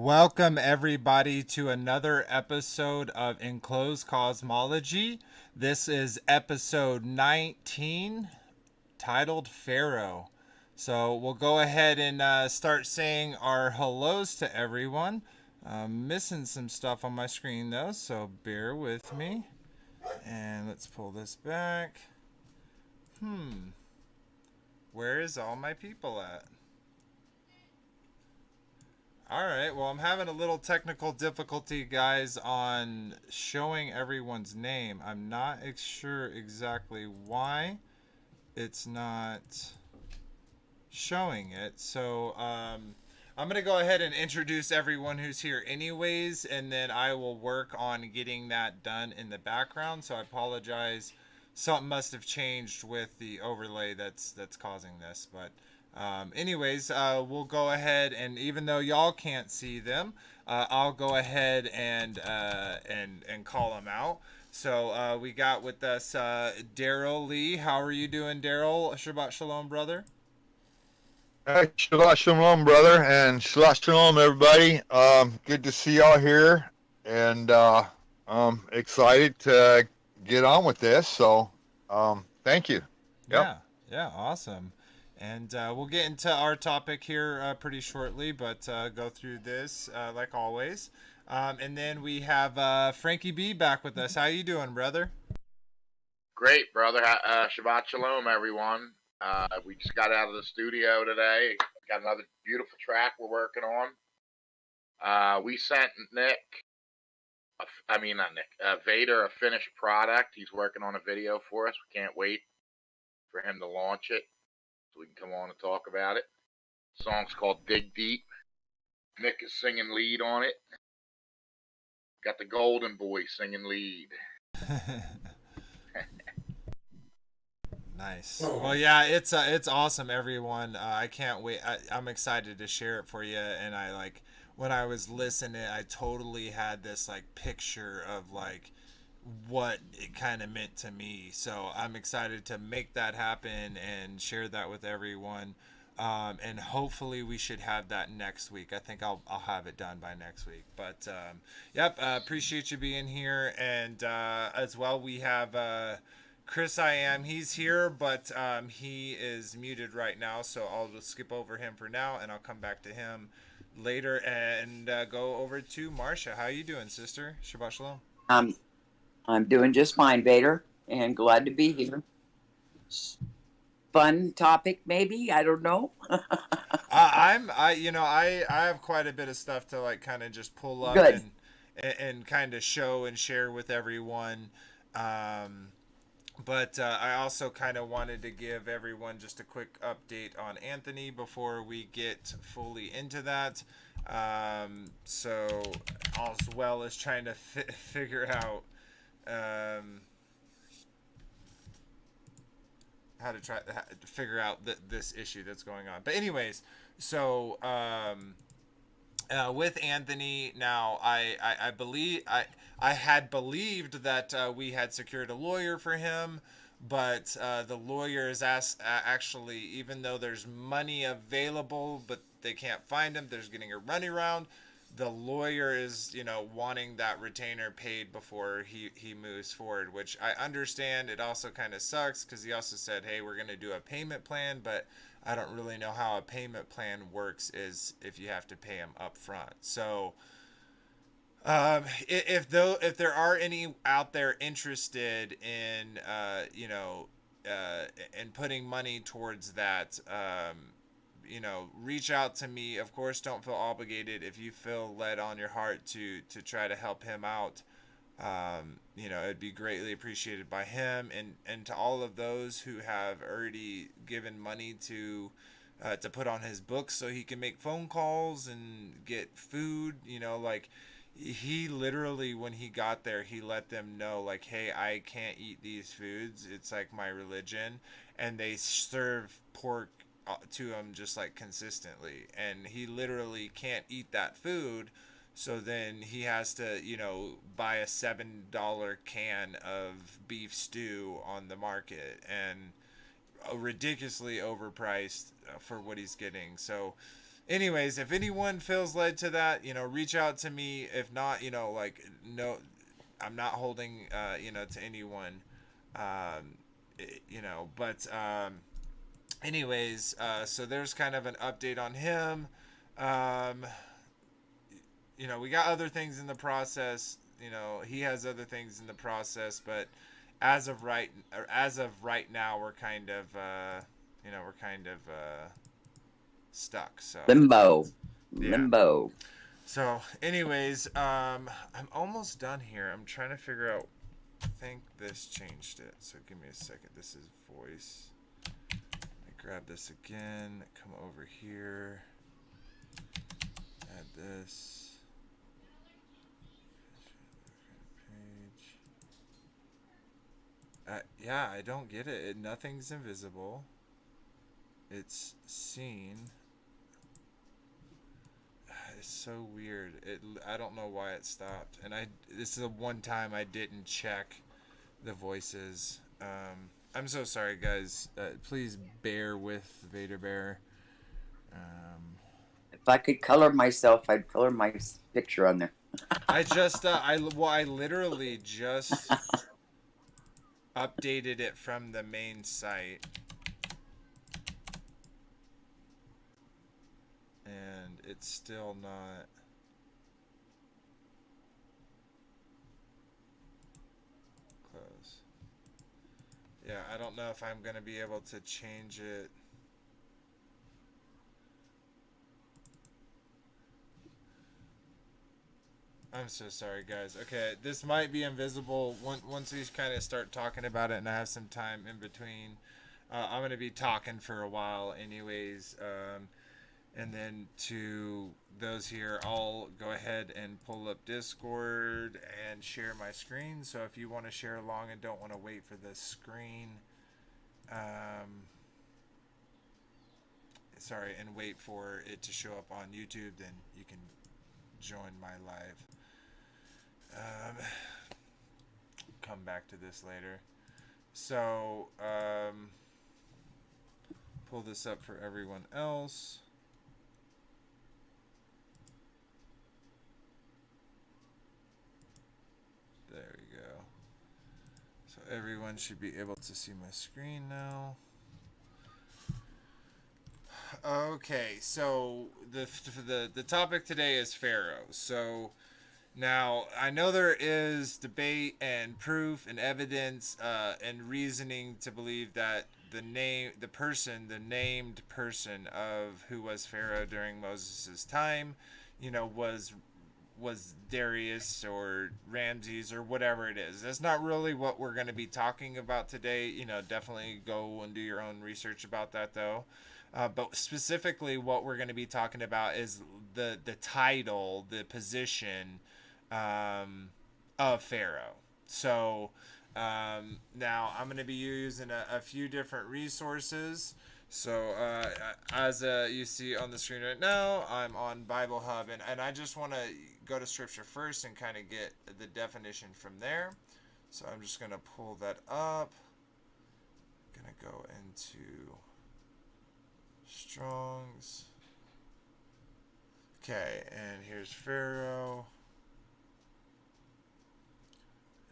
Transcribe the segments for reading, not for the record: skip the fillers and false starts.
Welcome, everybody, to another episode of Enclosed Cosmology. This is episode 19, titled Pharaoh. So we'll go ahead and start saying our hellos to everyone. I'm missing some stuff on my screen, though, so bear with me. And let's pull this back. Where is all my people at? All right. Well, I'm having a little technical difficulty, guys, on showing everyone's name. I'm not sure exactly why it's not showing it. So, I'm going to go ahead and introduce everyone who's here anyways, and then I will work on getting that done in the background. So I apologize. Something must have changed with the overlay that's causing this, but anyways, we'll go ahead, and even though y'all can't see them, I'll go ahead and call them out. So we got with us Daryl Lee. How are you doing, Daryl? Shabbat shalom, brother. Shabbat shalom, brother, and shabbat shalom, everybody. Good to see y'all here, and I'm excited to get on with this. So, thank you. Yep. Yeah, yeah, awesome. And we'll get into our topic here pretty shortly, but go through this like always. And then we have Frankie B back with us. How you doing, brother? Great, brother. Shabbat shalom, everyone. We just got out of the studio today. Got another beautiful track we're working on. We sent Nick, not Nick, Vader, a finished product. He's working on a video for us. We can't wait for him to launch it so we can come on and talk about it. The song's called Dig Deep. Nick is singing lead on it. Got the Golden Boy singing lead. Nice. Well, yeah, it's awesome, everyone. I can't wait. I'm excited to share it for you. And I like when I was listening, I totally had this like picture of like what it kind of meant to me. So I'm excited to make that happen and share that with everyone. And hopefully we should have that next week. I think I'll have it done by next week. But yep, appreciate you being here. And as well, we have Chris. He's here, but he is muted right now. So I'll just skip over him for now, and I'll come back to him later and go over to Marcia. How you doing, sister? Shabbat shalom. I'm doing just fine, Vader, and glad to be here. Fun topic, maybe, I don't know. I have quite a bit of stuff to like kind of just pull up Good. and kind of show and share with everyone. But I also kind of wanted to give everyone just a quick update on Anthony before we get fully into that. So as well as trying to figure out how to figure out this issue that's going on. But anyways, so with Anthony now, I believe I had believed that we had secured a lawyer for him, but the lawyer is actually, even though there's money available, but they can't find him, there's getting a runaround. The lawyer is, wanting that retainer paid before he moves forward, which I understand. It also kind of sucks because he also said, hey, we're going to do a payment plan, but I don't really know how a payment plan works is if you have to pay him up front. So if there are any out there interested in, in putting money towards that, reach out to me. Of course, don't feel obligated if you feel led on your heart to try to help him out. It'd be greatly appreciated by him and to all of those who have already given money to put on his books so he can make phone calls and get food. Like he literally, when he got there, he let them know like, hey, I can't eat these foods. It's like my religion, and they serve pork to him just like consistently, and he literally can't eat that food, so then he has to buy a $7 can of beef stew on the market, and ridiculously overpriced for what he's getting. So anyways, if anyone feels led to that, reach out to me. If not, like, no, I'm not holding, to anyone, um, but, anyways, so there's kind of an update on him. Um, we got other things in the process. He has other things in the process, but as of right now, we're kind of, stuck. So Limbo. yeah. Limbo. So, anyways, I'm almost done here. I'm trying to figure out. I think this changed it. So give me a second. This is voice. I grab this again. Come over here. Add this. Page. Yeah, I don't get it. Nothing's invisible. It's seen. It's so weird. I don't know why it stopped. And this is the one time I didn't check the voices. I'm so sorry, guys. Please bear with Vader Bear. If I could color myself, I'd color my picture on there. I literally just updated it from the main site. And it's still not. Close. Yeah, I don't know if I'm going to be able to change it. I'm so sorry, guys. Okay, this might be invisible once we kind of start talking about it and I have some time in between. I'm going to be talking for a while anyways. And then to those here, I'll go ahead and pull up Discord and share my screen. So if you want to share along and don't want to wait for the screen, and wait for it to show up on YouTube, then you can join my live. Come back to this later. So, pull this up for everyone else. There we go. So everyone should be able to see my screen now. Okay, so the topic today is Pharaoh. So now I know there is debate and proof and evidence and reasoning to believe that the named person of who was Pharaoh during Moses' time, was Darius or Ramses or whatever it is. That's not really what we're going to be talking about today. Definitely go and do your own research about that though. But specifically what we're going to be talking about is the title, the position of Pharaoh. So now I'm going to be using a few different resources. So as you see on the screen right now, I'm on Bible Hub, and I just want to go to Scripture first and kind of get the definition from there. So I'm just going to pull that up. I'm going to go into Strong's. Okay, and here's Pharaoh.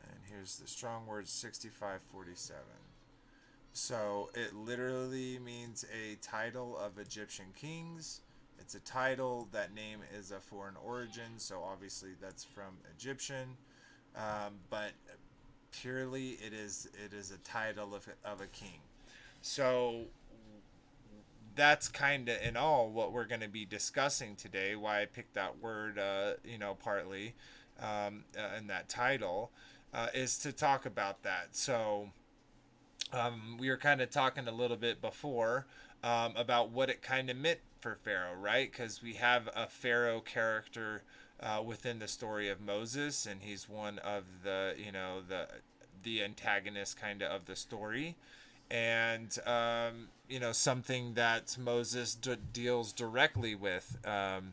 And here's the Strong Word 6547. So it literally means a title of Egyptian kings. It's a title. That name is a foreign origin, so obviously that's from Egyptian. But purely it is a title of a king. So that's kind of in all what we're going to be discussing today. Why I picked that word, partly in that title, is to talk about that. So we were kind of talking a little bit before about what it kind of meant for Pharaoh, right? Because we have a Pharaoh character within the story of Moses, and he's one of the antagonist kind of the story. And something that Moses deals directly with on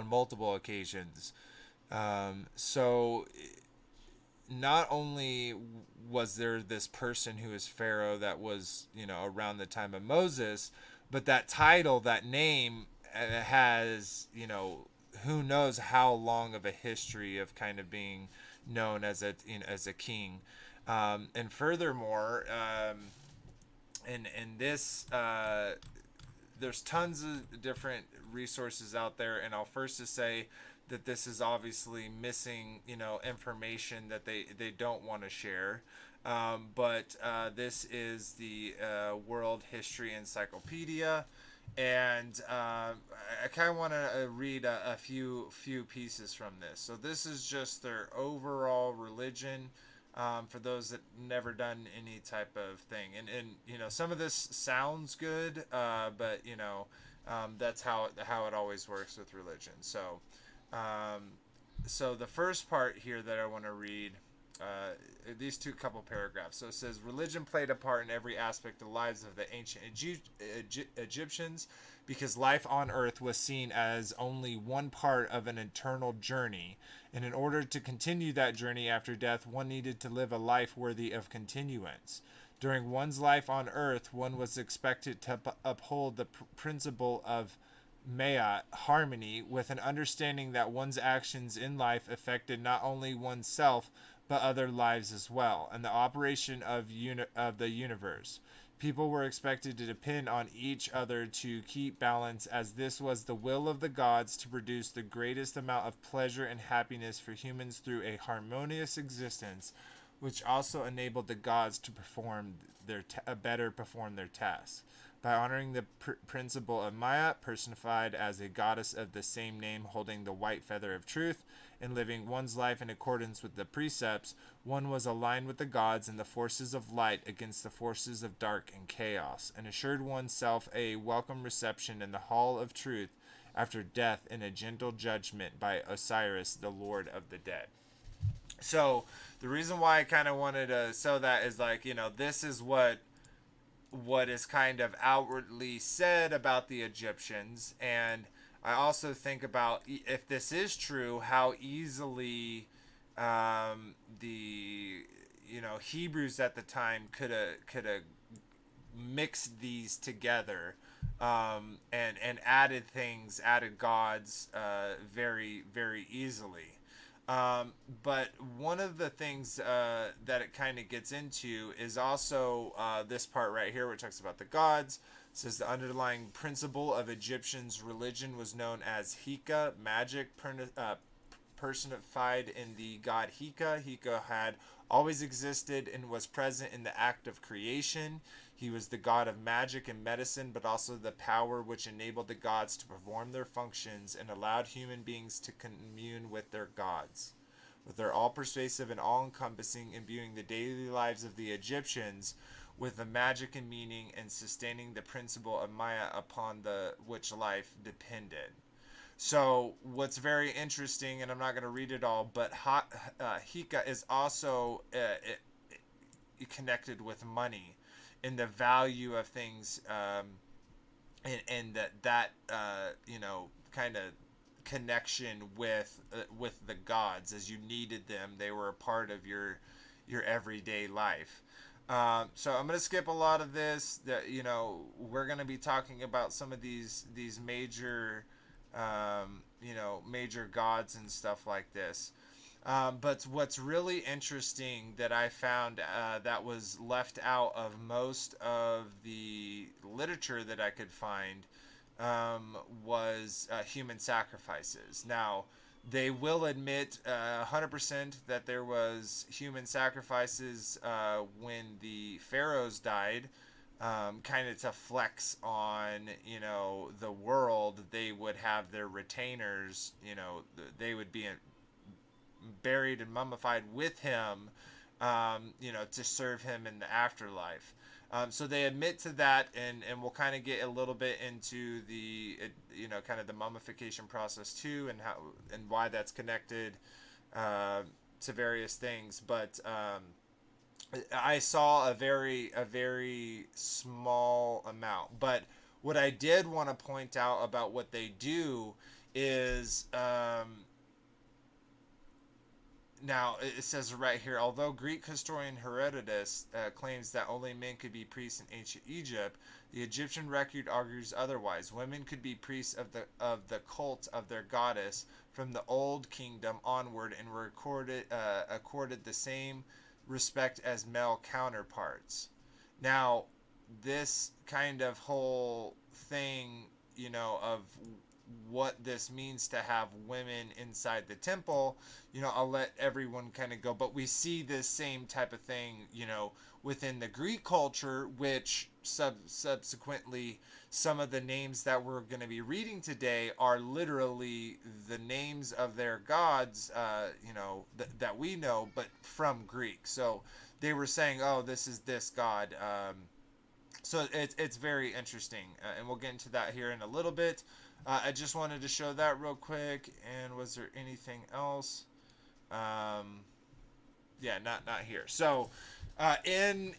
multiple occasions. So not only was there this person who is Pharaoh that was around the time of Moses, but that title, that name, has, you know, who knows how long of a history of kind of being known as a, you know, as a king. And furthermore, in this, there's tons of different resources out there, and I'll first just say that this is obviously missing, you know, information that they don't want to share. But this is the World History Encyclopedia, and I kind of want to read a few pieces from this. So this is just their overall religion. For those that never done any type of thing, and you know, some of this sounds good, but you know, that's how it always works with religion. So so the first part here that I want to read, these two couple paragraphs. So it says, religion played a part in every aspect of the lives of the ancient Egyptians, because life on earth was seen as only one part of an eternal journey, and in order to continue that journey after death, one needed to live a life worthy of continuance. During one's life on earth, one was expected to uphold the principle of Maya, harmony, with an understanding that one's actions in life affected not only oneself but other lives as well, and the operation of the universe. People were expected to depend on each other to keep balance, as this was the will of the gods to produce the greatest amount of pleasure and happiness for humans through a harmonious existence, which also enabled the gods to better perform their tasks. By honoring the principle of Maya, personified as a goddess of the same name holding the white feather of truth, and living one's life in accordance with the precepts, one was aligned with the gods and the forces of light against the forces of dark and chaos, and assured oneself a welcome reception in the hall of truth after death in a gentle judgment by Osiris, the Lord of the dead. So the reason why I kind of wanted to show that is, like, you know, this is what is kind of outwardly said about the Egyptians. And I also think about, if this is true, how easily the, you know, Hebrews at the time could have mixed these together, and added gods very, very easily. But one of the things that it kind of gets into is also this part right here, which talks about the gods. It says the underlying principle of Egyptians' religion was known as Hika, magic, personified in the god Hika. Hika had always existed and was present in the act of creation. He was the god of magic and medicine, but also the power which enabled the gods to perform their functions and allowed human beings to commune with their gods. With their all-pervasive and all-encompassing, imbuing the daily lives of the Egyptians with the magic and meaning, and sustaining the principle of Maya upon the which life depended. So what's very interesting, and I'm not going to read it all, but Hika is also connected with money and the value of things, and that you know, kind of connection with the gods, as you needed them. They were a part of your everyday life. So I'm going to skip a lot of this. That, you know, we're going to be talking about some of these major, you know, major gods and stuff like this. But what's really interesting that I found that was left out of most of the literature that I could find was human sacrifices. Now, they will admit 100% that there was human sacrifices when the pharaohs died, kind of to flex on, you know, the world. They would have their retainers, you know, they would be buried and mummified with him, you know, to serve him in the afterlife. So they admit to that, and we'll kind of get a little bit into the, you know, kind of the mummification process too, and how and why that's connected to various things. But I saw a very small amount. But what I did want to point out about what they do is Now, it says right here, although Greek historian Herodotus claims that only men could be priests in ancient Egypt, the Egyptian record argues otherwise. Women could be priests of the cult of their goddess from the Old Kingdom onward and were accorded the same respect as male counterparts. Now, this kind of whole thing, of what this means to have women inside the temple, I'll let everyone kind of go. But we see this same type of thing, within the Greek culture, which subsequently some of the names that we're going to be reading today are literally the names of their gods, that we know, but from Greek. So they were saying, oh, this is this god. So it's very interesting, and we'll get into that here in a little bit. I just wanted to show that real quick. And was there anything else? Yeah, not here. So, in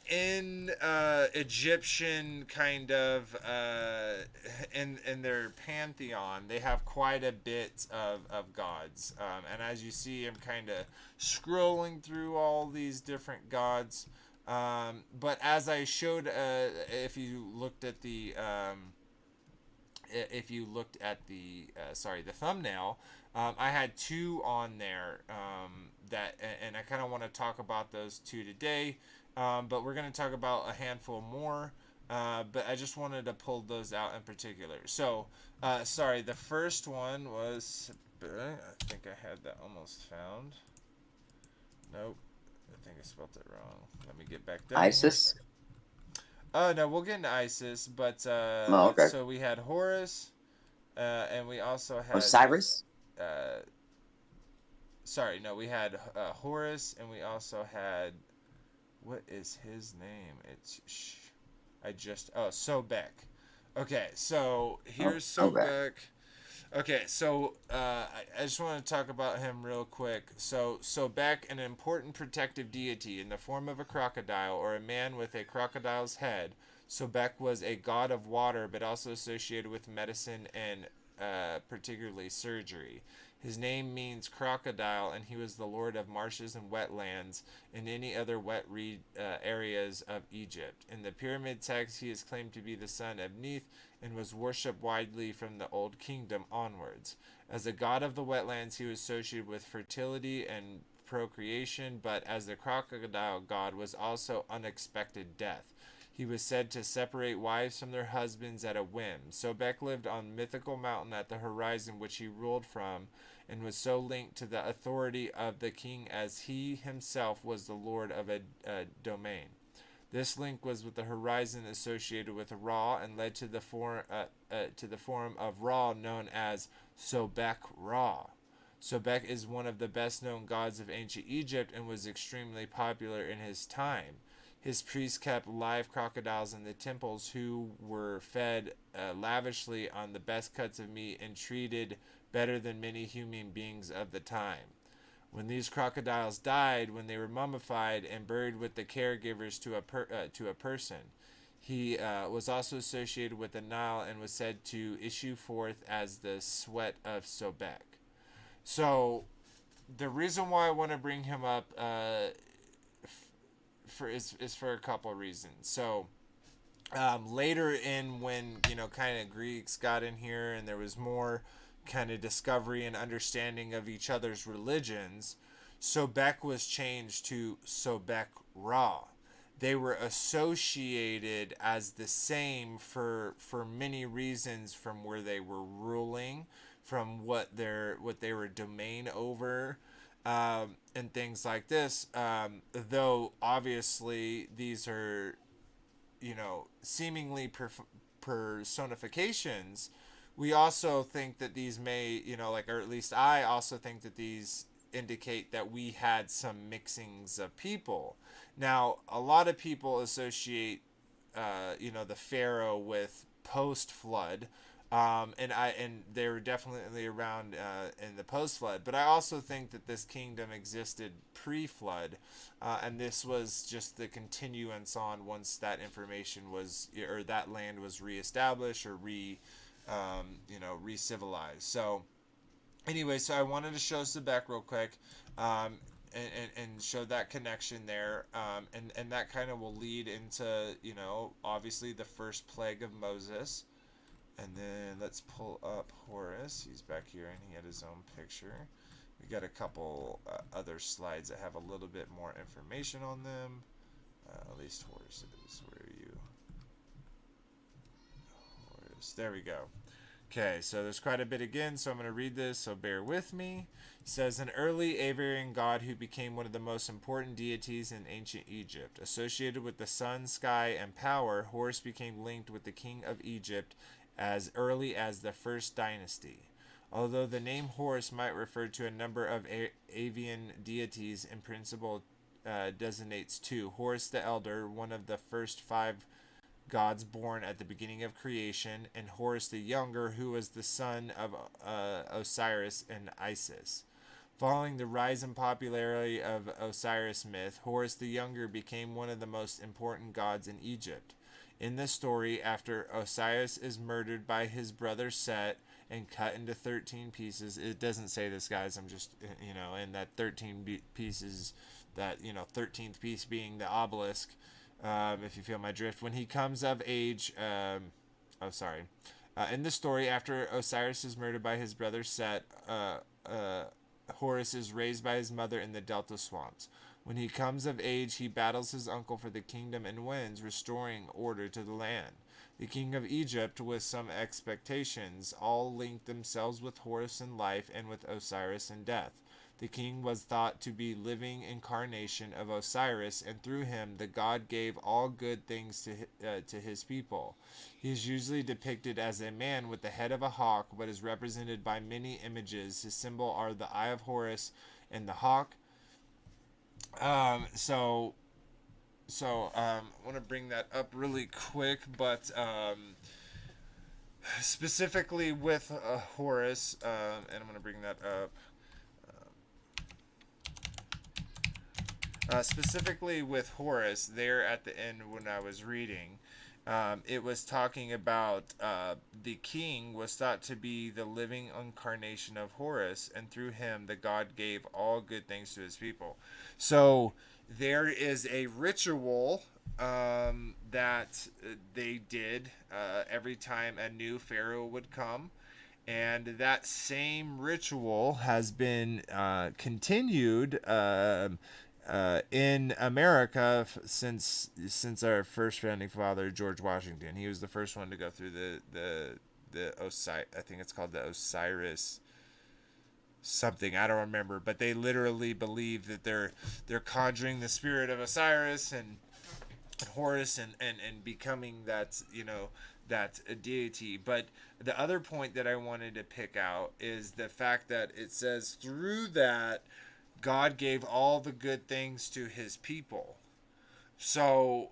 Egyptian kind of in their pantheon, they have quite a bit of gods. And as you see, I'm kind of scrolling through all these different gods. But as I showed, if you looked at the the thumbnail, I had two on there, and I kind of want to talk about those two today, but we're going to talk about a handful more, but I just wanted to pull those out in particular. So the first one was, I think I had that almost found. Nope, I think I spelled it wrong. Let me get back down Isis. here. Oh no, we'll get into Isis, but okay. so we had Horus, and we also had Osiris. We had Horus, and we also had, what is his name? Sobek. Okay, so here's Sobek. Okay, so I just want to talk about him real quick. So Sobek, an important protective deity in the form of a crocodile or a man with a crocodile's head. Sobek was a god of water, but also associated with medicine and particularly surgery. His name means crocodile, and he was the lord of marshes and wetlands and any other wet areas of Egypt. In the pyramid text, he is claimed to be the son of Neith and was worshipped widely from the Old Kingdom onwards. As a god of the wetlands, he was associated with fertility and procreation, but as the crocodile god was also unexpected death. He was said to separate wives from their husbands at a whim. Sobek lived on mythical mountain at the horizon which he ruled from, and was so linked to the authority of the king as he himself was the lord of a domain. This link was with the horizon associated with Ra and led to the form of Ra known as Sobek Ra. Sobek is one of the best known gods of ancient Egypt and was extremely popular in his time. His priests kept live crocodiles in the temples who were fed lavishly on the best cuts of meat and treated better than many human beings of the time. When these crocodiles died, when they were mummified and buried with the caregivers to a person, he was also associated with the Nile and was said to issue forth as the sweat of Sobek. So, the reason why I want to bring him up is for a couple of reasons. So, later in when kind of Greeks got in here and there was more kind of discovery and understanding of each other's religions, Sobek was changed to Sobek Ra. They were associated as the same for many reasons, from where they were ruling, from what they were domain over, and things like this. Though obviously these are seemingly personifications, we also think that these may, or at least I also think that these indicate that we had some mixings of people. Now, a lot of people associate, the Pharaoh with post-flood, and they were definitely around in the post-flood. But I also think that this kingdom existed pre-flood, and this was just the continuance on once that information was, or that land was reestablished or re-civilized. So anyway, so I wanted to show Sebek real quick. and show that connection there, and that kind of will lead into, obviously the first plague of Moses. And then let's pull up Horus. He's back here, and he had his own picture. We got a couple other slides that have a little bit more information on them. At least Horus is. Where are you? Horus. There we go. Okay, so there's quite a bit again, so I'm going to read this, so bear with me. It says, an early Avarian god who became one of the most important deities in ancient Egypt. Associated with the sun, sky, and power, Horus became linked with the king of Egypt as early as the first dynasty. Although the name Horus might refer to a number of avian deities, in principle designates two. Horus the Elder, one of the first 5 gods born at the beginning of creation, and Horus the Younger, who was the son of Osiris and Isis. Following the rise in popularity of Osiris myth, Horus the Younger became one of the most important gods in Egypt. In this story, after Osiris is murdered by his brother Set and cut into 13 pieces, it doesn't say this, guys, I'm just, and that 13 pieces, that, 13th piece being the obelisk, if you feel my drift. When he comes of age, in the story, after Osiris is murdered by his brother Set, Horus is raised by his mother in the Delta swamps. When he comes of age, he battles his uncle for the kingdom and wins, restoring order to the land. The king of Egypt, with some expectations, all linked themselves with Horus in life and with Osiris in death. The king was thought to be living incarnation of Osiris, and through him the god gave all good things to his people. He is usually depicted as a man with the head of a hawk, but is represented by many images. His symbol are the eye of Horus and the hawk. I want to bring that up really quick, but specifically with Horus, and I'm going to bring that up. Specifically with Horus, there at the end when I was reading, it was talking about the king was thought to be the living incarnation of Horus, and through him the god gave all good things to his people. So there is a ritual that they did every time a new pharaoh would come. And that same ritual has been continued in America since our first founding father, George Washington. He was the first one to go through the Osiris. I think it's called the Osiris something. I don't remember, but they literally believe that they're conjuring the spirit of Osiris and Horus and becoming that that deity. But the other point that I wanted to pick out is the fact that it says through that God gave all the good things to his people. So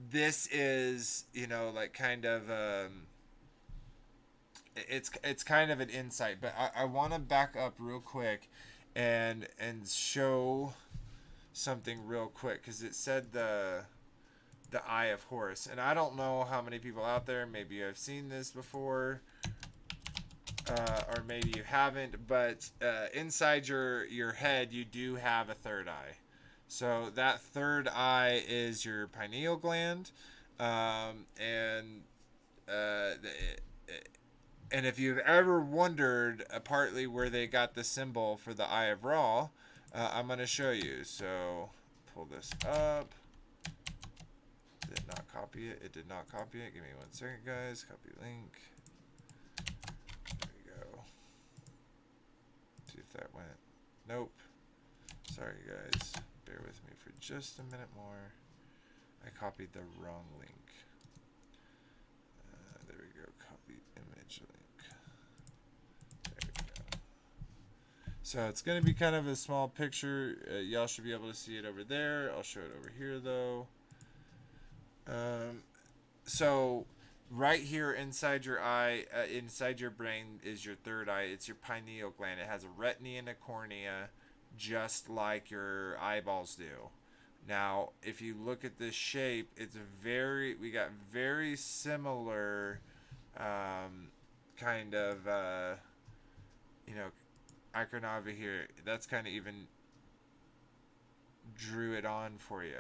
this is, like kind of it's kind of an insight, but I want to back up real quick and show something real quick, because it said the eye of Horus, and I don't know how many people out there, maybe I've seen this before, or maybe you haven't, but inside your head you do have a third eye. So that third eye is your pineal gland, and if you've ever wondered partly where they got the symbol for the eye of Ra, I'm going to show you. So pull this up. Did it not copy it? It did not copy it. Give me 1 second, guys. Copy link. There we go. See if that went. Nope. Sorry, guys. Bear with me for just a minute more. I copied the wrong link. There we go. Copy image link. There we go. So it's going to be kind of a small picture. Y'all should be able to see it over there. I'll show it over here, though. So right here inside your eye, inside your brain is your third eye. It's your pineal gland. It has a retina and a cornea, just like your eyeballs do. Now, if you look at this shape, we got very similar, kind of, iconography here. That's kind of even drew it on for you.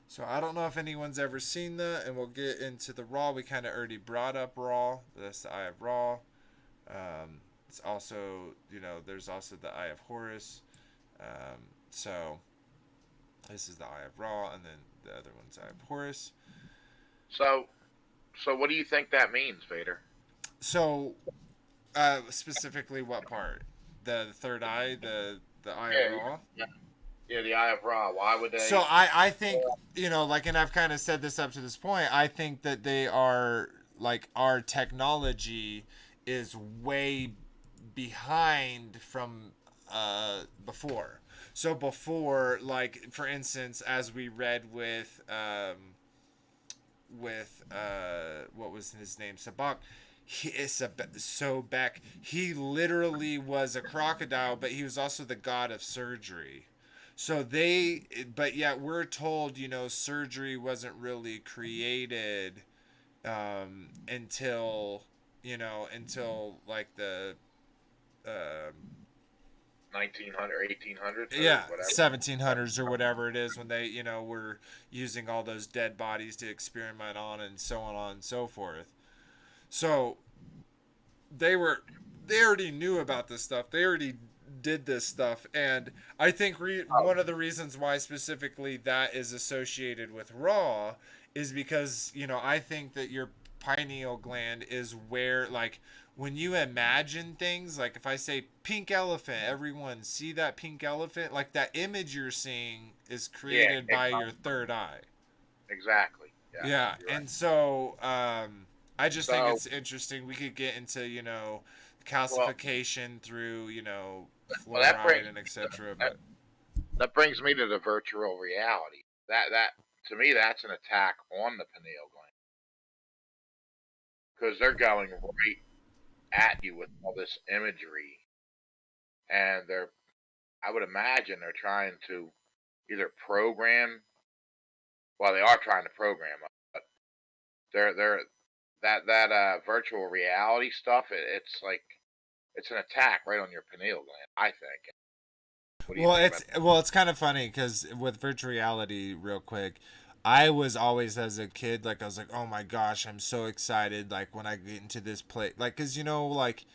So I don't know if anyone's ever seen that, and we'll get into the Ra. We kind of already brought up Ra. That's the Eye of Ra. It's also, there's also the Eye of Horus. So this is the Eye of Ra, and then the other one's Eye of Horus. So what do you think that means, Vader? So, specifically, what part? The third eye, the Eye of Ra. Yeah, the Eye of Ra. Why would they? So I think, and I've kind of said this up to this point. I think that they are like, our technology is way behind from before. So before, like, for instance, as we read with what was his name, Sabak. Sobek, he literally was a crocodile, but he was also the god of surgery. But yet we're told, surgery wasn't really created until like the 1900, 1800s, yeah, 1700s or whatever it is, when they were using all those dead bodies to experiment on, and so on and so forth. So they already knew about this stuff. They already did this stuff, and I think one of the reasons why specifically that is associated with Ra is because I think that your pineal gland is where, like, when you imagine things, like if I say pink elephant, everyone see that pink elephant, like that image you're seeing is created by your third eye. Exactly. Yeah. And right. So I just think it's interesting. We could get into calcification through fluoride and etc. But that brings me to the virtual reality. That to me, that's an attack on the pineal gland, because they're going right at you with all this imagery, and I would imagine they're trying to either program. Well, they are trying to program, but that virtual reality stuff. It's like it's an attack right on your pineal gland, I think. What do you think about that? It's kind of funny because with virtual reality, real quick, I was always, as a kid, like, I was like, oh my gosh, I'm so excited, like, when I get into this play, like, because like,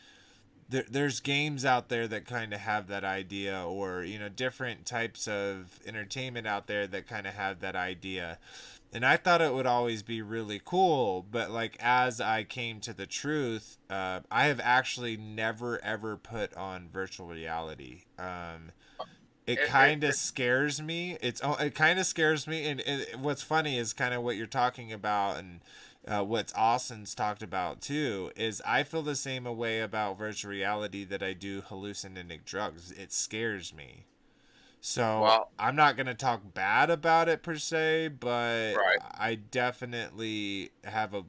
there's games out there that kind of have that idea, or different types of entertainment out there that kind of have that idea. And I thought it would always be really cool, but like, as I came to the truth, I have actually never ever put on virtual reality. It kind of scares me. It kind of scares me, and what's funny is kind of what you're talking about, and what Austin's talked about too, is I feel the same way about virtual reality that I do hallucinogenic drugs. It scares me. So I'm not gonna talk bad about it per se, but right. I definitely have a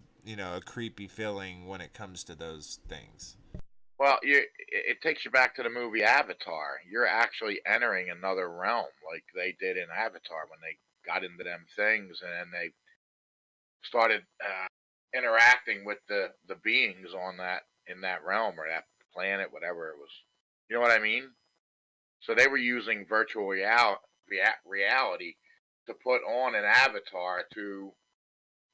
creepy feeling when it comes to those things. Well, it takes you back to the movie Avatar. You're actually entering another realm, like they did in Avatar when they got into them things, and then they started interacting with the beings in that realm, or that planet, whatever it was. You know what I mean? So they were using virtual reality to put on an avatar to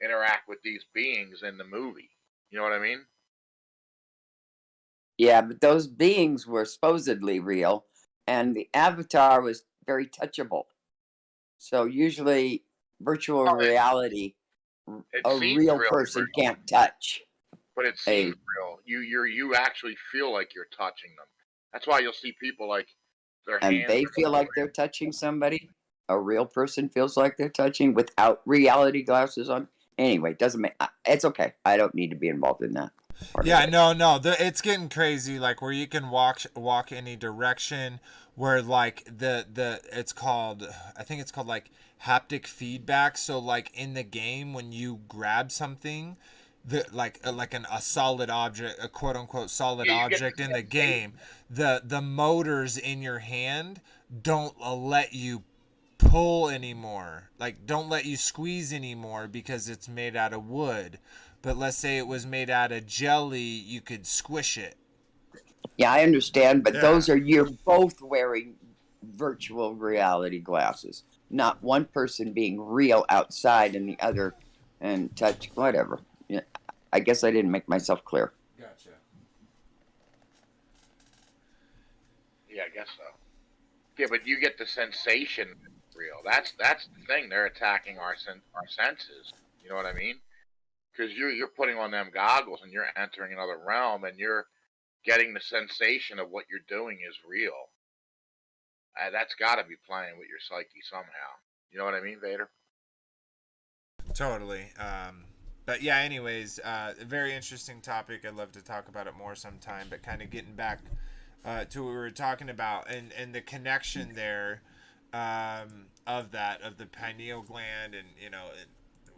interact with these beings in the movie. You know what I mean? Yeah, but those beings were supposedly real, and the avatar was very touchable. So usually, virtual reality, a real person can't touch. But it seems real. You actually feel like you're touching them. That's why you'll see people like their hands. And they feel like they're touching somebody. A real person feels like they're touching without reality glasses on. Anyway, doesn't make. It's okay. I don't need to be involved in that. Yeah, no. It's getting crazy. Like, where you can walk any direction. Where like it's called, I think it's called like haptic feedback. So like in the game, when you grab something, a solid object, a quote unquote solid object in the game, the motors in your hand don't let you pull anymore. Like, don't let you squeeze anymore because it's made out of wood. But let's say it was made out of jelly, you could squish it. Yeah, I understand, but those are, you're both wearing virtual reality glasses, not one person being real outside and the other and touch whatever. Yeah, I guess I didn't make myself clear. Gotcha. Yeah, I guess so. Yeah, but you get the sensation real. That's the thing. They're attacking our senses. You know what I mean? Because you're putting on them goggles and you're entering another realm and you're getting the sensation of what you're doing is real. That's got to be playing with your psyche somehow. You know what I mean, Vader? Totally. But yeah, anyways, a very interesting topic. I'd love to talk about it more sometime, but kind of getting back to what we were talking about and the connection there of the pineal gland. And, you know,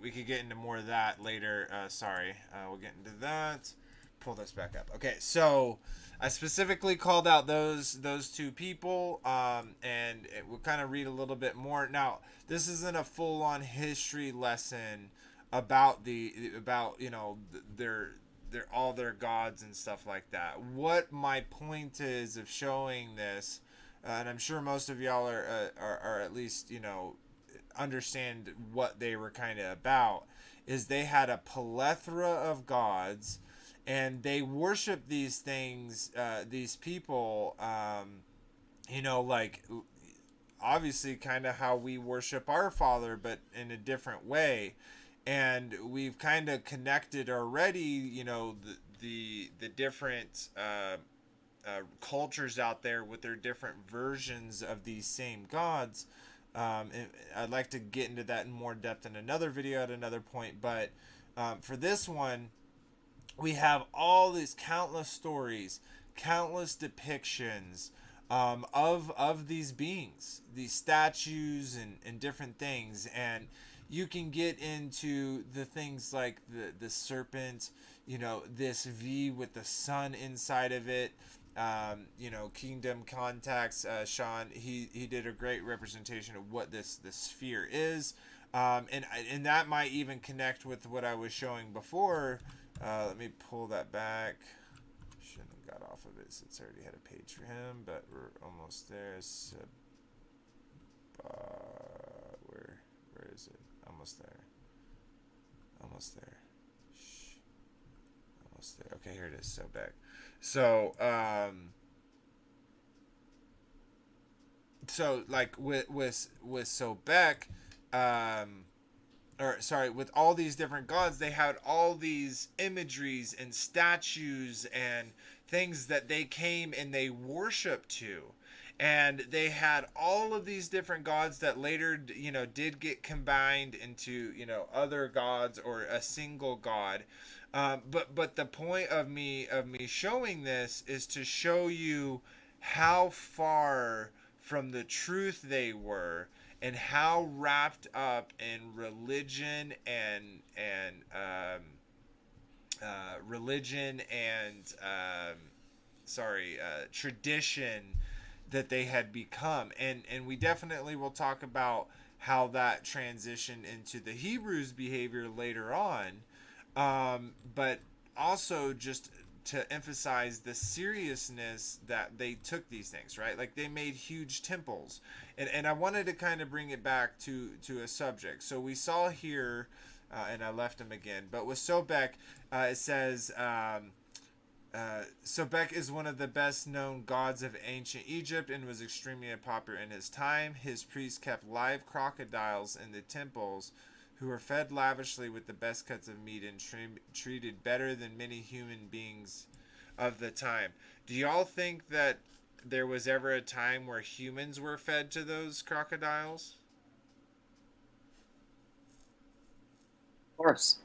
we could get into more of that later. We'll get into that. Pull this back up. Okay, so I specifically called out those two people, and we'll kind of read a little bit more. Now, this isn't a full-on history lesson about you know their all their gods and stuff like that. What my point is of showing this, and I'm sure most of y'all are at least, you know, understand what they were kind of about, is they had a plethora of gods and they worship these things, these people, you know, like obviously kind of how we worship our Father, but in a different way. And we've kind of connected already, you know, the different cultures out there with their different versions of these same gods. And I'd like to get into that in more depth in another video at another point. But for this one, we have all these countless stories, countless depictions of these beings, these statues and different things. And you can get into the things like the serpent, you know, this V with the sun inside of it. You know, Kingdom Contacts, Sean, he did a great representation of what this sphere is. And that might even connect with what I was showing before. Let me pull that back. Shouldn't have got off of it since I already had a page for him, but we're almost there. Where is it? Almost there. Almost there. Shh. Almost there. Okay, here it is. So back. So so like with Sobek, or sorry, with all these different gods, they had all these imageries and statues and things that they came and they worshiped to. And they had all of these different gods that later, you know, did get combined into, you know, other gods or a single god. But the point of me showing this is to show you how far from the truth they were, and how wrapped up in religion and tradition that they had become. And we definitely will talk about how that transitioned into the Hebrews' behavior later on. But also just to emphasize the seriousness that they took these things, right? Like they made huge temples. And I wanted to kind of bring it back to a subject. So we saw here, and I left him again, but with Sobek, it says, Sobek is one of the best known gods of ancient Egypt and was extremely popular in his time. His priests kept live crocodiles in the temples, who were fed lavishly with the best cuts of meat and treated better than many human beings of the time. Do y'all think that there was ever a time where humans were fed to those crocodiles? Of course.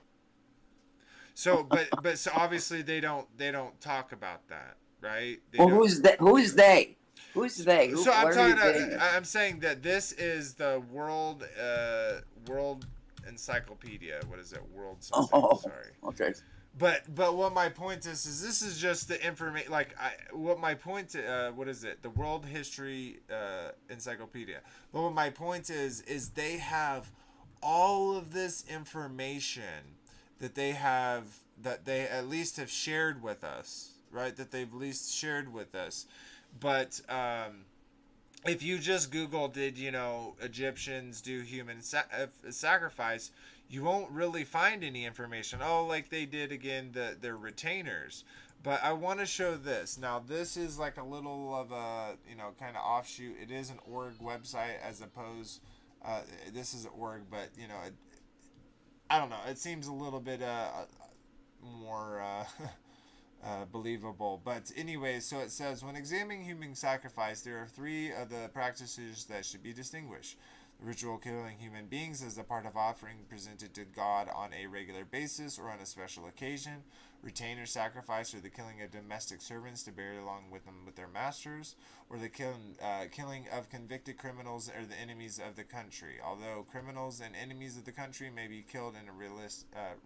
So, but so obviously they don't talk about that, right? Well, who's they? Who's they? So I'm saying that this is the world encyclopedia. What is it? World something. Oh, sorry. Okay. But what my point is this is just the information. Like what my point. What is it? The World History Encyclopedia. But what my point is they have all of this information that they at least have shared with us, right? That they've at least shared with us. But if you just Google, did Egyptians do human sacrifice, you won't really find any information. Oh, like they did again, their retainers. But I want to show this. Now, this is like a little of a kind of offshoot. It is an org website as opposed. This is an org, but I don't know. It seems a little bit more believable. But anyway, so it says when examining human sacrifice, there are three of the practices that should be distinguished. The ritual killing human beings as a part of offering presented to God on a regular basis or on a special occasion. Retainer sacrifice, or the killing of domestic servants to bury along with them with their masters, or the killing of convicted criminals or the enemies of the country. Although criminals and enemies of the country may be killed in a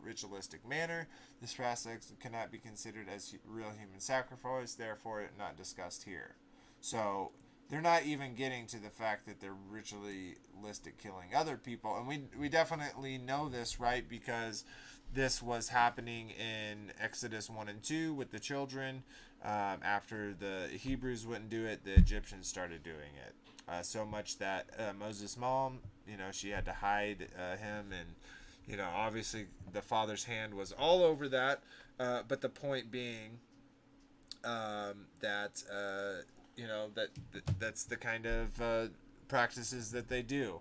ritualistic manner, this process cannot be considered as real human sacrifice, therefore not discussed here. So they're not even getting to the fact that they're ritualistic killing other people, and we definitely know this, right? Because this was happening in Exodus 1 and 2 with the children. After the Hebrews wouldn't do it, the Egyptians started doing it. So much that Moses' mom, she had to hide him, and obviously the father's hand was all over that. But the point being that that's the kind of practices that they do.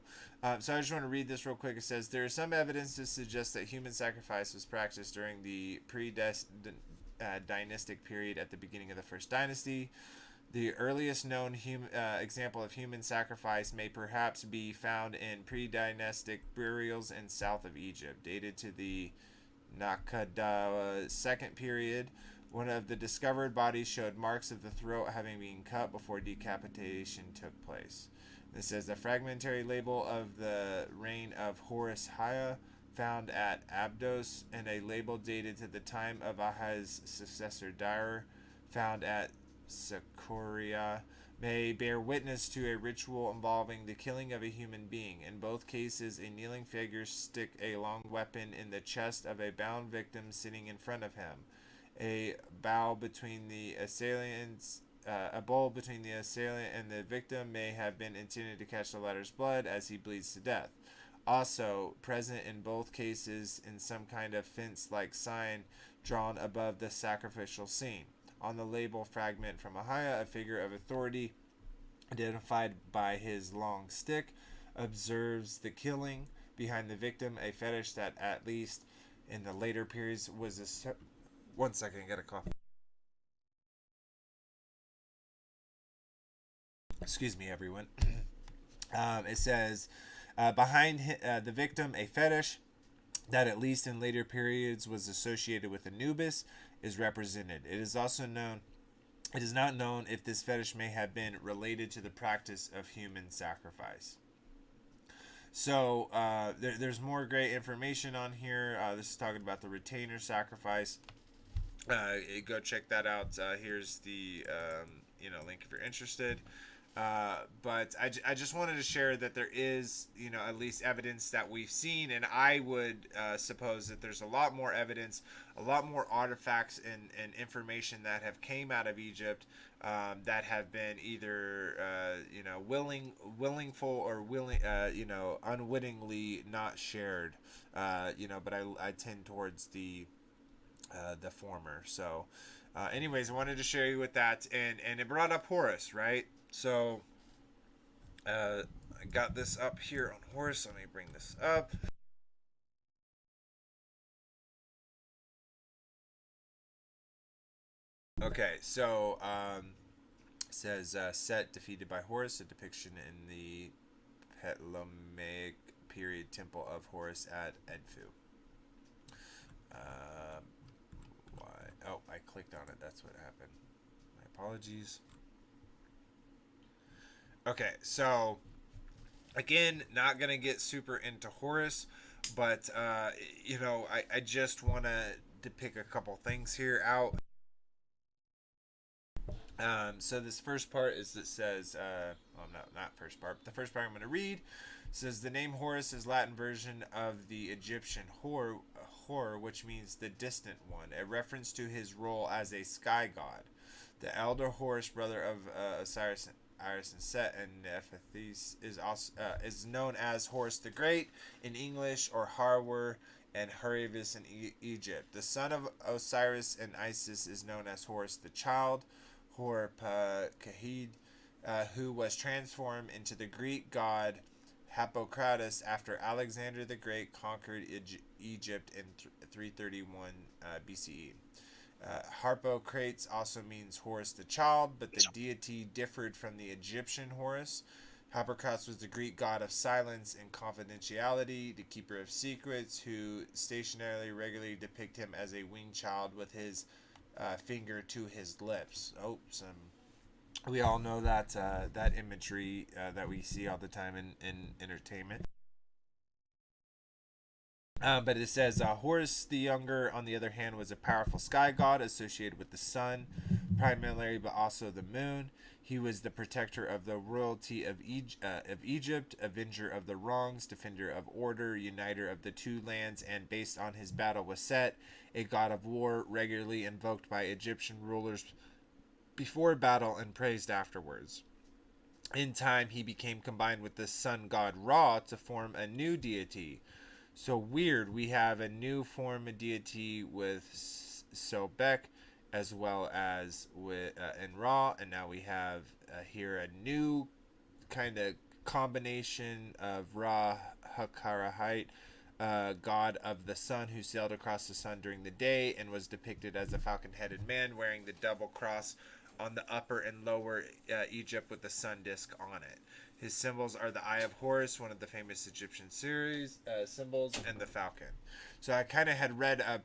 So I just want to read this real quick. It says there is some evidence to suggest that human sacrifice was practiced during the pre-dynastic period at the beginning of the first dynasty. The earliest known example of human sacrifice may perhaps be found in pre-dynastic burials in south of Egypt, dated to the Naqada second period. One of the discovered bodies showed marks of the throat having been cut before decapitation took place. It says the fragmentary label of the reign of Horus Haya found at Abdos, and a label dated to the time of Aha's successor Dire found at Saqqara may bear witness to a ritual involving the killing of a human being. In both cases, a kneeling figure stick a long weapon in the chest of a bound victim sitting in front of him. A bowl between the assailant and the victim may have been intended to catch the latter's blood as he bleeds to death. Also present in both cases in some kind of fence-like sign drawn above the sacrificial scene. On the label fragment from Ahia, a figure of authority identified by his long stick observes the killing. Behind the victim, a fetish that at least in the later periods was a... One second, I got a cough. Excuse me, everyone. It says, behind the victim, a fetish that at least in later periods was associated with Anubis is represented. It is not known if this fetish may have been related to the practice of human sacrifice. So there's more great information on here. This is talking about the retainer sacrifice. Go check that out. Here's the link if you're interested. But I just wanted to share that there is at least evidence that we've seen, and I would suppose that there's a lot more evidence, a lot more artifacts and information that have came out of Egypt that have been either willingful or unwittingly not shared. But I tend towards the former. So anyways, I wanted to share you with that, and it brought up Horus, right? So I got this up here on Horus. Let me bring this up. Okay, so it says Set defeated by Horus, a depiction in the Ptolemaic period temple of Horus at Edfu. Why? Oh, I clicked on it. That's what happened. My apologies. Okay, so again, not gonna get super into Horus, but I just want to pick a couple things here out. So this first part is that says, not first part, but the first part I'm going to read says the name Horus is Latin version of the Egyptian Hor, which means the distant one, a reference to his role as a sky god. The elder Horus, brother of Osiris Iris and Set, and Nephthys is known as Horus the Great in English, or Harwer and Hurrivis in Egypt. The son of Osiris and Isis is known as Horus the Child, Horpakahid, who was transformed into the Greek god Hippocrates after Alexander the Great conquered Egypt in 331 BCE. Harpocrates also means Horus the Child, but the deity differed from the Egyptian Horus. Hippocrates was the Greek god of silence and confidentiality, the keeper of secrets, who stationarily regularly depict him as a winged child with his finger to his lips. Oh, we all know that that imagery that we see all the time in entertainment. But it says Horus the Younger, on the other hand, was a powerful sky god associated with the sun, primarily, but also the moon. He was the protector of the royalty of Egypt, avenger of the wrongs, defender of order, uniter of the two lands, and based on his battle with Set, a god of war, regularly invoked by Egyptian rulers before battle and praised afterwards. In time, he became combined with the sun god Ra to form a new deity. So weird, we have a new form of deity with Sobek as well as with in Ra, and now we have here a new kind of combination of Ra Hakarahite, god of the sun, who sailed across the sun during the day and was depicted as a falcon-headed man wearing the double cross on the upper and lower Egypt with the sun disk on it. His symbols are the Eye of Horus, one of the famous Egyptian series symbols, and the falcon. So I kind of had read a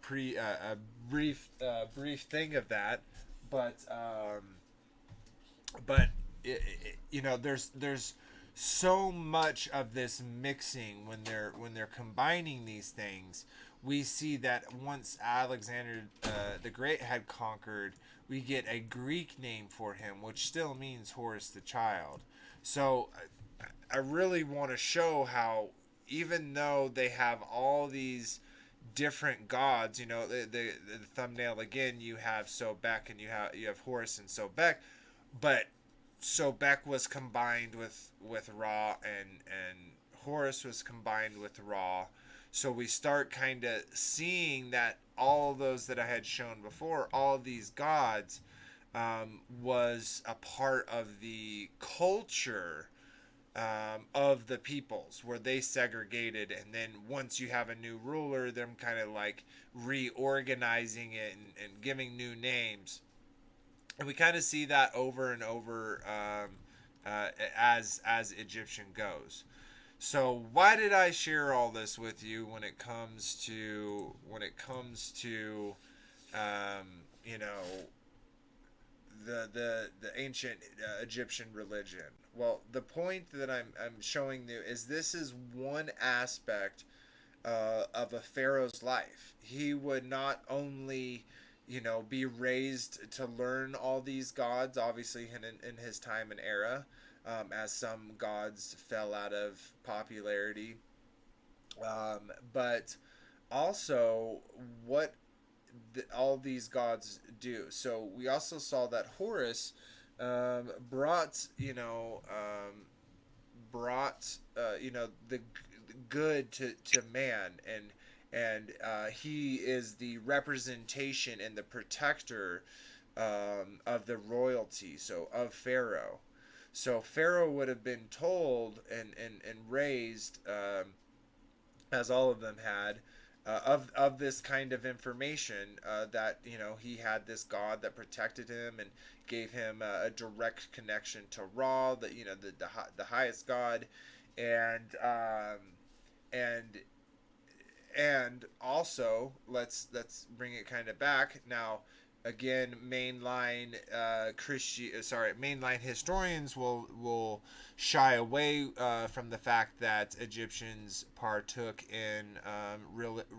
brief thing of that, but there's so much of this mixing when they're combining these things. We see that once Alexander the Great had conquered, we get a Greek name for him, which still means Horus the Child. So I really want to show how, even though they have all these different gods, the thumbnail again, you have Sobek and you have Horus and Sobek, but Sobek was combined with Ra, and Horus was combined with Ra. So we start kind of seeing that all those that I had shown before, all these gods, was a part of the culture of the peoples, where they segregated, and then once you have a new ruler, them kind of like reorganizing it and giving new names. And we kind of see that over and over as Egyptian goes. So why did I share all this with you when it comes to the ancient Egyptian religion? Well, the point that I'm showing you is this is one aspect of a pharaoh's life. He would not only be raised to learn all these gods, obviously in his time and era, as some gods fell out of popularity, but also what all these gods do. So we also saw that Horus brought the good to man, and he is the representation and the protector of the royalty, so of Pharaoh. So Pharaoh would have been told and raised, as all of them had, of this kind of information, that he had this god that protected him and gave him a direct connection to Ra, the highest god, and also let's bring it kind of back now. Again, mainline historians will shy away from the fact that Egyptians partook in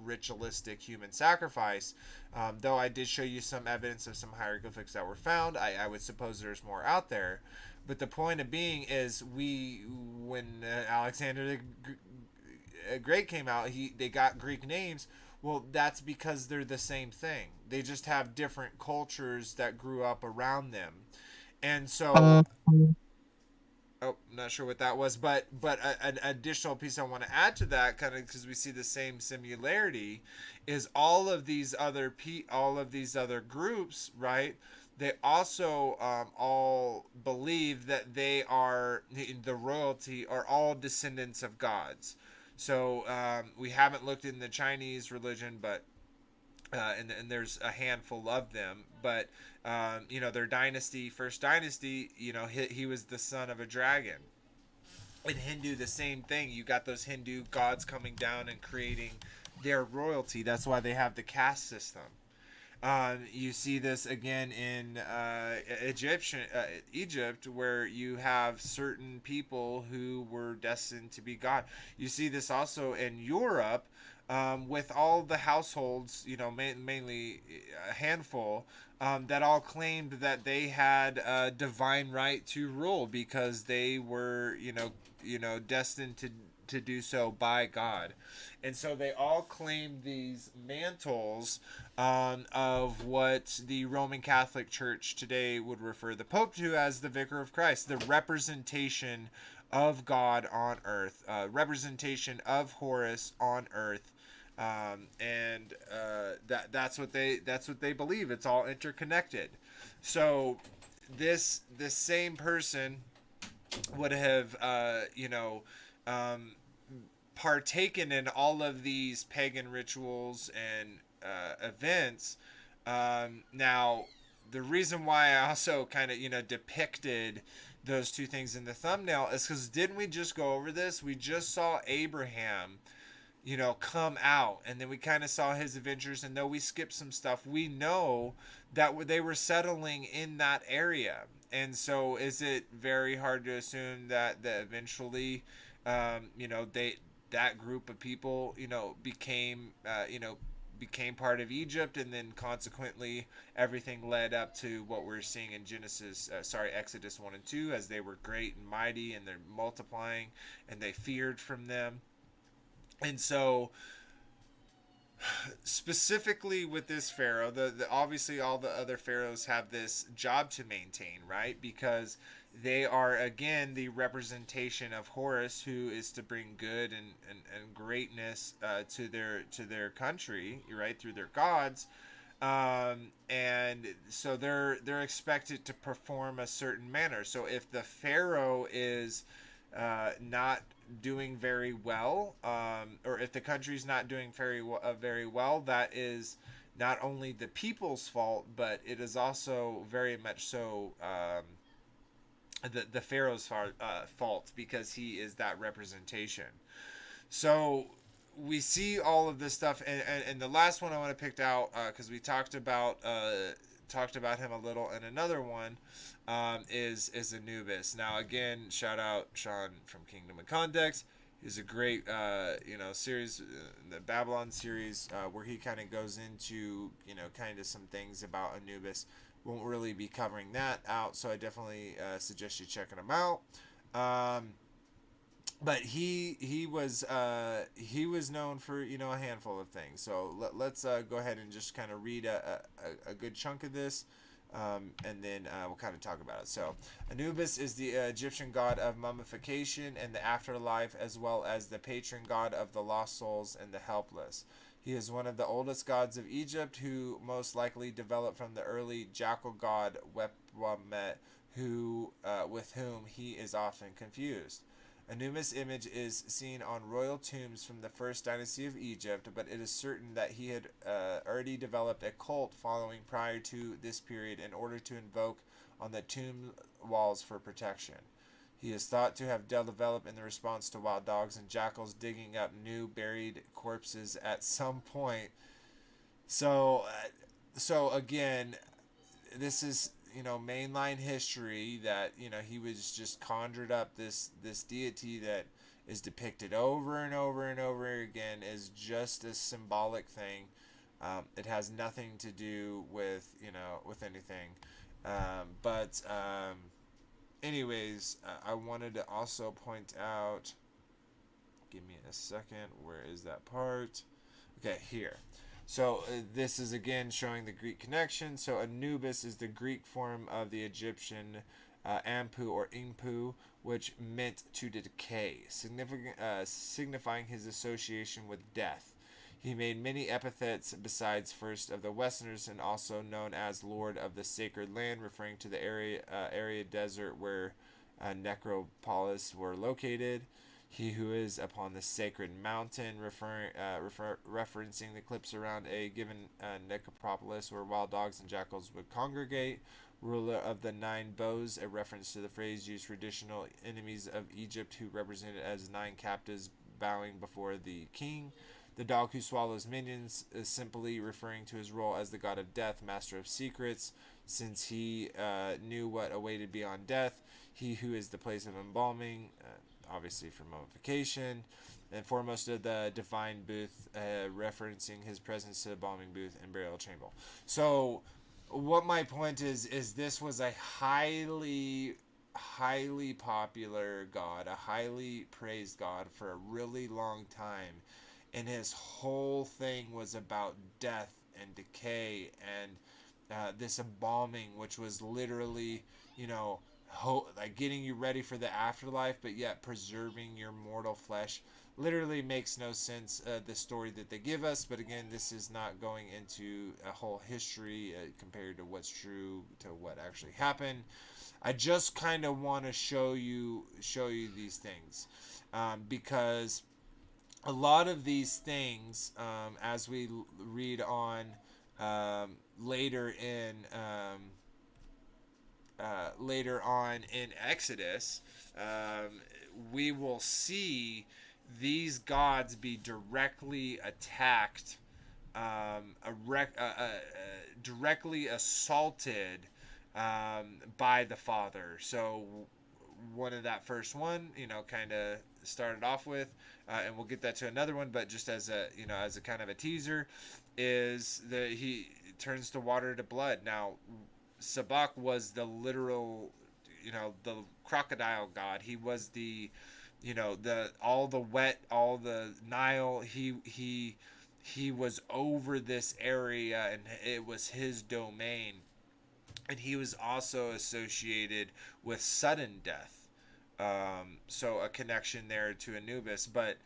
ritualistic human sacrifice. Though I did show you some evidence of some hieroglyphics that were found, I would suppose there's more out there. But the point of being is, when Alexander the Great came out, they got Greek names. Well, that's because they're the same thing. They just have different cultures that grew up around them. And so Oh, not sure what that was, but an additional piece I want to add to that, kind of because we see the same similarity, is all of these other groups, right? They also all believe that they are the royalty are all descendants of gods. So we haven't looked in the Chinese religion, but and there's a handful of them, but their dynasty, first dynasty, he was the son of a dragon. In Hindu, the same thing. You got those Hindu gods coming down and creating their royalty. That's why they have the caste system. You see this again in Egypt, where you have certain people who were destined to be God. You see this also in Europe, with all the households, mainly a handful, that all claimed that they had a divine right to rule because they were, destined to do so by God. And so they all claimed these mantles of what the Roman Catholic Church today would refer the Pope to as the Vicar of Christ, the representation of God on earth, representation of Horus on earth. And that's what they believe. It's all interconnected. So this same person would have partaken in all of these pagan rituals and events. Now, the reason why I also kind of depicted those two things in the thumbnail is because didn't we just go over this? We just saw Abraham come out, and then we kind of saw his adventures, and though we skipped some stuff, we know that they were settling in that area. And so is it very hard to assume that eventually that group of people became part of Egypt, and then consequently everything led up to what we're seeing in Exodus 1 and 2, as they were great and mighty and they're multiplying and they feared from them. And so, specifically with this pharaoh, the obviously all the other pharaohs have this job to maintain, right? Because they are again the representation of Horus, who is to bring good and greatness to their country, right, through their gods. And so they're expected to perform a certain manner. So if the pharaoh is not doing very well, or if the country's not doing very well, that is not only the people's fault, but it is also very much so the pharaoh's fault, because he is that representation. So we see all of this stuff, and the last one I want to pick out, because we talked about him a little in another one, is Anubis. Now again, shout out Sean from Kingdom of Context. Is a great series, the Babylon series, where he kind of goes into kind of some things about Anubis. Won't really be covering that out, so I definitely suggest you checking him out. But he was known for a handful of things. So let's go ahead and just kind of read a good chunk of this, and then we'll kind of talk about it. So Anubis is the Egyptian god of mummification and the afterlife, as well as the patron god of the lost souls and the helpless. He is one of the oldest gods of Egypt, who most likely developed from the early jackal god Wepwamet, with whom he is often confused. Anubis' image is seen on royal tombs from the first dynasty of Egypt, but it is certain that he had already developed a cult following prior to this period in order to invoke on the tomb walls for protection. He is thought to have developed in the response to wild dogs and jackals digging up new buried corpses at some point. So again, this is mainline history that he was just conjured up this deity that is depicted over and over and over again as just a symbolic thing. It has nothing to do with with anything. Anyways, I wanted to also point out, give me a second, where is that part? Okay, here. So this is again showing the Greek connection. So Anubis is the Greek form of the Egyptian Ampu or Impu, which meant to decay, signifying his association with death. He made many epithets besides first of the Westerners, and also known as Lord of the Sacred Land, referring to the area desert where necropolis were located. He who is upon the sacred mountain, referencing the cliffs around a given necropolis where wild dogs and jackals would congregate. Ruler of the nine bows, a reference to the phrase used for traditional enemies of Egypt who represented as nine captives bowing before the king. The dog who swallows minions is simply referring to his role as the god of death, master of secrets, since he knew what awaited beyond death. He who is the place of embalming, obviously for mummification, and foremost of the divine booth, referencing his presence to the embalming booth and burial chamber. So what my point is this was a highly popular god, a highly praised god for a really long time, and his whole thing was about death and decay and this embalming, which was literally, like getting you ready for the afterlife, but yet preserving your mortal flesh. Literally makes no sense, the story that they give us, but again, this is not going into a whole history compared to what's true to what actually happened. I just kind of want to show you these things, because a lot of these things, as we read on later on in Exodus, we will see these gods be directly attacked, directly assaulted by the Father. So one of that first one, kind of started off with, and we'll get that to another one, but just as a kind of a teaser, is that he turns the water to blood. Now, Sabak was the literal, the crocodile god. He was the, all the Nile. He was over this area, and it was his domain. And he was also associated with sudden death. So a connection there to Anubis. But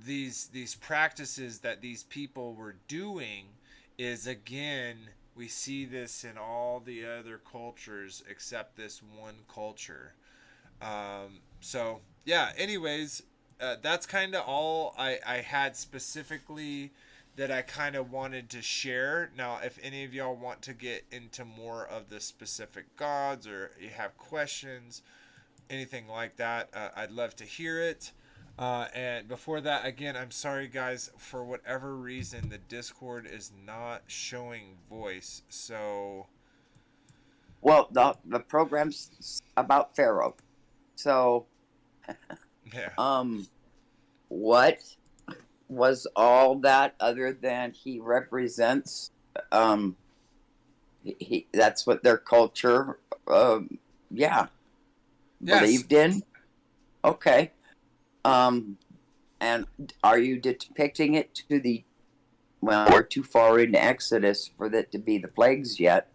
these practices that these people were doing is, again, we see this in all the other cultures except this one culture. So yeah, anyways, that's kind of all I had specifically that I kind of wanted to share. Now, if any of y'all want to get into more of the specific gods, or you have questions, anything like that, I'd love to hear it. And before that, again, I'm sorry guys, for whatever reason the Discord is not showing voice. So well, the program's about Pharaoh. So yeah. What was all that other than he represents, that's what their culture believed in? Okay. And are you depicting it to the, well, we're too far into Exodus for that to be the plagues yet,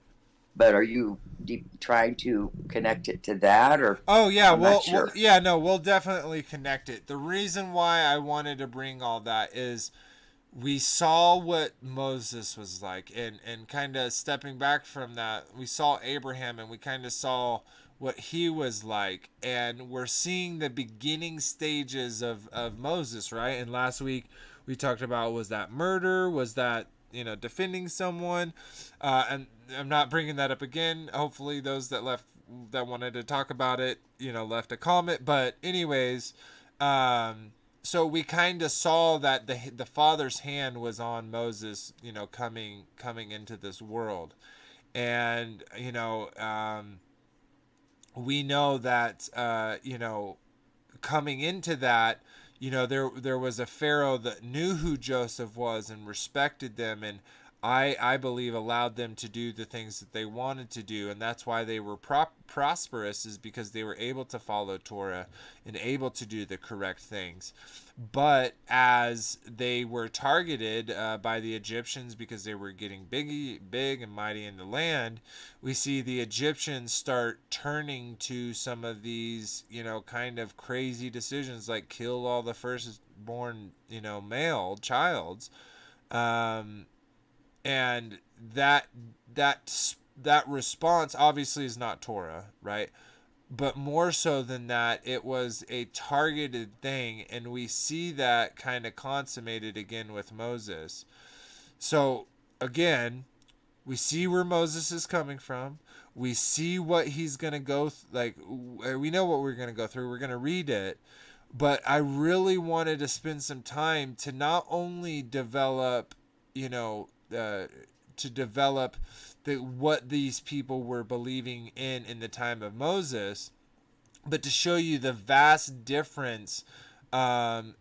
but are you trying to connect it to that, or? Oh yeah, Sure. We'll definitely connect it. The reason why I wanted to bring all that is we saw what Moses was like, and kind of stepping back from that, we saw Abraham, and we kind of saw what he was like, and we're seeing the beginning stages of Moses, right? And last week we talked about, was that murder, was that defending someone, and I'm not bringing that up again. Hopefully those that wanted to talk about it left a comment, but anyways, so we kind of saw that the Father's hand was on Moses, coming into this world, and we know that coming into that, there was a Pharaoh that knew who Joseph was and respected them, and I believe allowed them to do the things that they wanted to do, and that's why they were prosperous, is because they were able to follow Torah and able to do the correct things. But as they were targeted by the Egyptians because they were getting big and mighty in the land, we see the Egyptians start turning to some of these, kind of crazy decisions, like kill all the firstborn, male childs. And that response obviously is not Torah, right? But more so than that, it was a targeted thing, and we see that kind of consummated again with Moses. So again, we see where Moses is coming from. We see what he's going to go we know what we're going to go through. We're going to read it. But I really wanted to spend some time to not only develop, to develop what these people were believing in the time of Moses, but to show you the vast difference of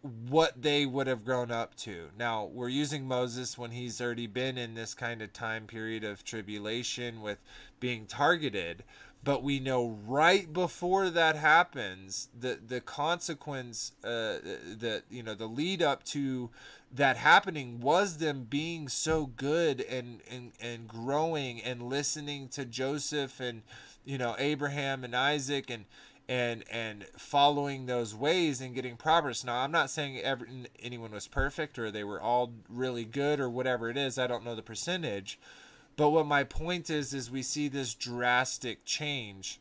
what they would have grown up to. Now, we're using Moses when he's already been in this kind of time period of tribulation with being targeted, but we know right before that happens, the consequence, the lead up to that happening was them being so good and growing and listening to Joseph and Abraham and Isaac and following those ways and getting progress. Now, I'm not saying anyone was perfect or they were all really good or whatever it is. I don't know the percentage. But what my point is we see this drastic change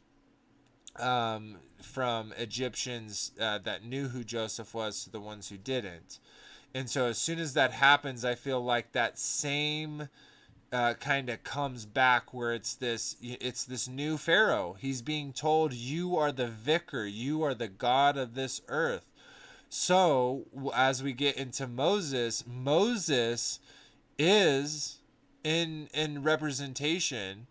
from Egyptians that knew who Joseph was to the ones who didn't. And so as soon as that happens, I feel like that same kind of comes back, where it's this new Pharaoh. He's being told, you are the vicar, you are the God of this earth. So as we get into Moses is in representation,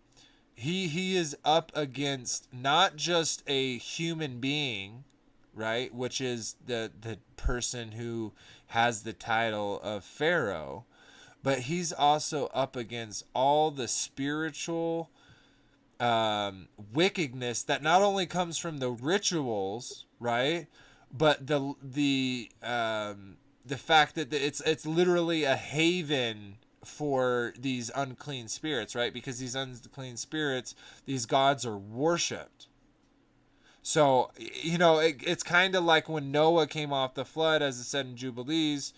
he is up against not just a human being, right, which is the person who has the title of Pharaoh, but he's also up against all the spiritual wickedness that not only comes from the rituals, right, but the fact that it's literally a haven for these unclean spirits, right? Because these unclean spirits, these gods are worshipped. So, it's kind of like when Noah came off the flood, as it said in Jubilees.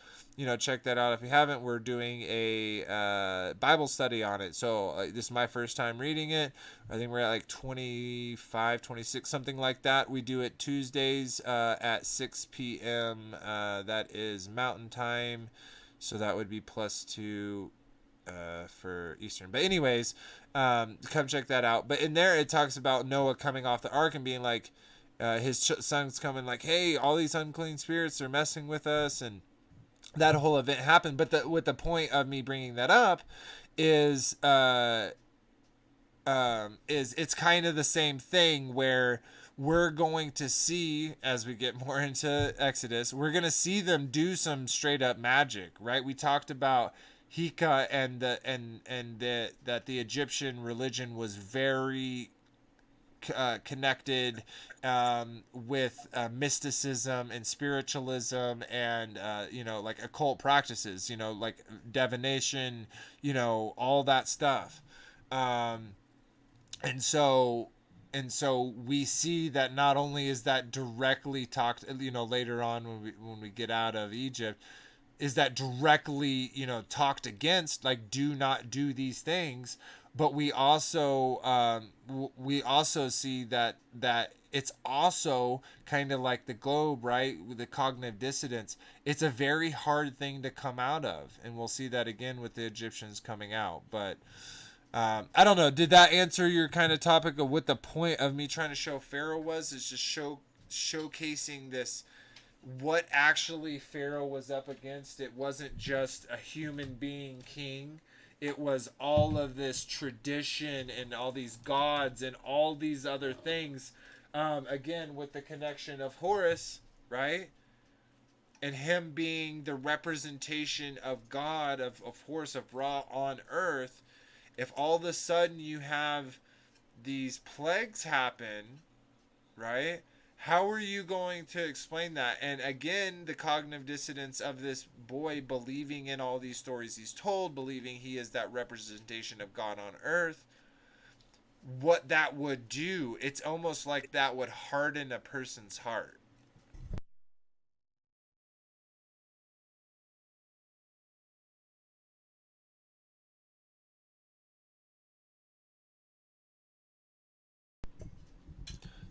Check that out if you haven't. We're doing a Bible study on it. So this is my first time reading it. I think we're at like 25, 26, something like that. We do it Tuesdays at 6 p.m. That is Mountain Time. So that would be +2 for Eastern. But anyways, come check that out. But in there, it talks about Noah coming off the ark and being like, his son's coming like, hey, all these unclean spirits are messing with us, and that whole event happened. But the point of me bringing that up is it's kind of the same thing, where we're going to see, as we get more into Exodus, we're going to see them do some straight up magic, right? We talked about Hika and that the Egyptian religion was very connected with mysticism and spiritualism and like occult practices, like divination, all that stuff. And so we see that not only is that directly talked, later on when we get out of Egypt, is that directly, talked against, like, do not do these things. But we also see that it's also kind of like the globe, right? With the cognitive dissonance, it's a very hard thing to come out of, and we'll see that again with the Egyptians coming out. But I don't know. Did that answer your kind of topic of what the point of me trying to show Pharaoh was? Is just showcasing this, what actually Pharaoh was up against. It wasn't just a human being king. It was all of this tradition and all these gods and all these other things. Again, with the connection of Horus, right? and him being the representation of God, of force of Ra on earth, if all of a sudden you have these plagues happen, right? How are you going to explain that? And again, the cognitive dissonance of this boy believing in all these stories he's told, believing he is that representation of God on earth, what that would do, it's almost like that would harden a person's heart.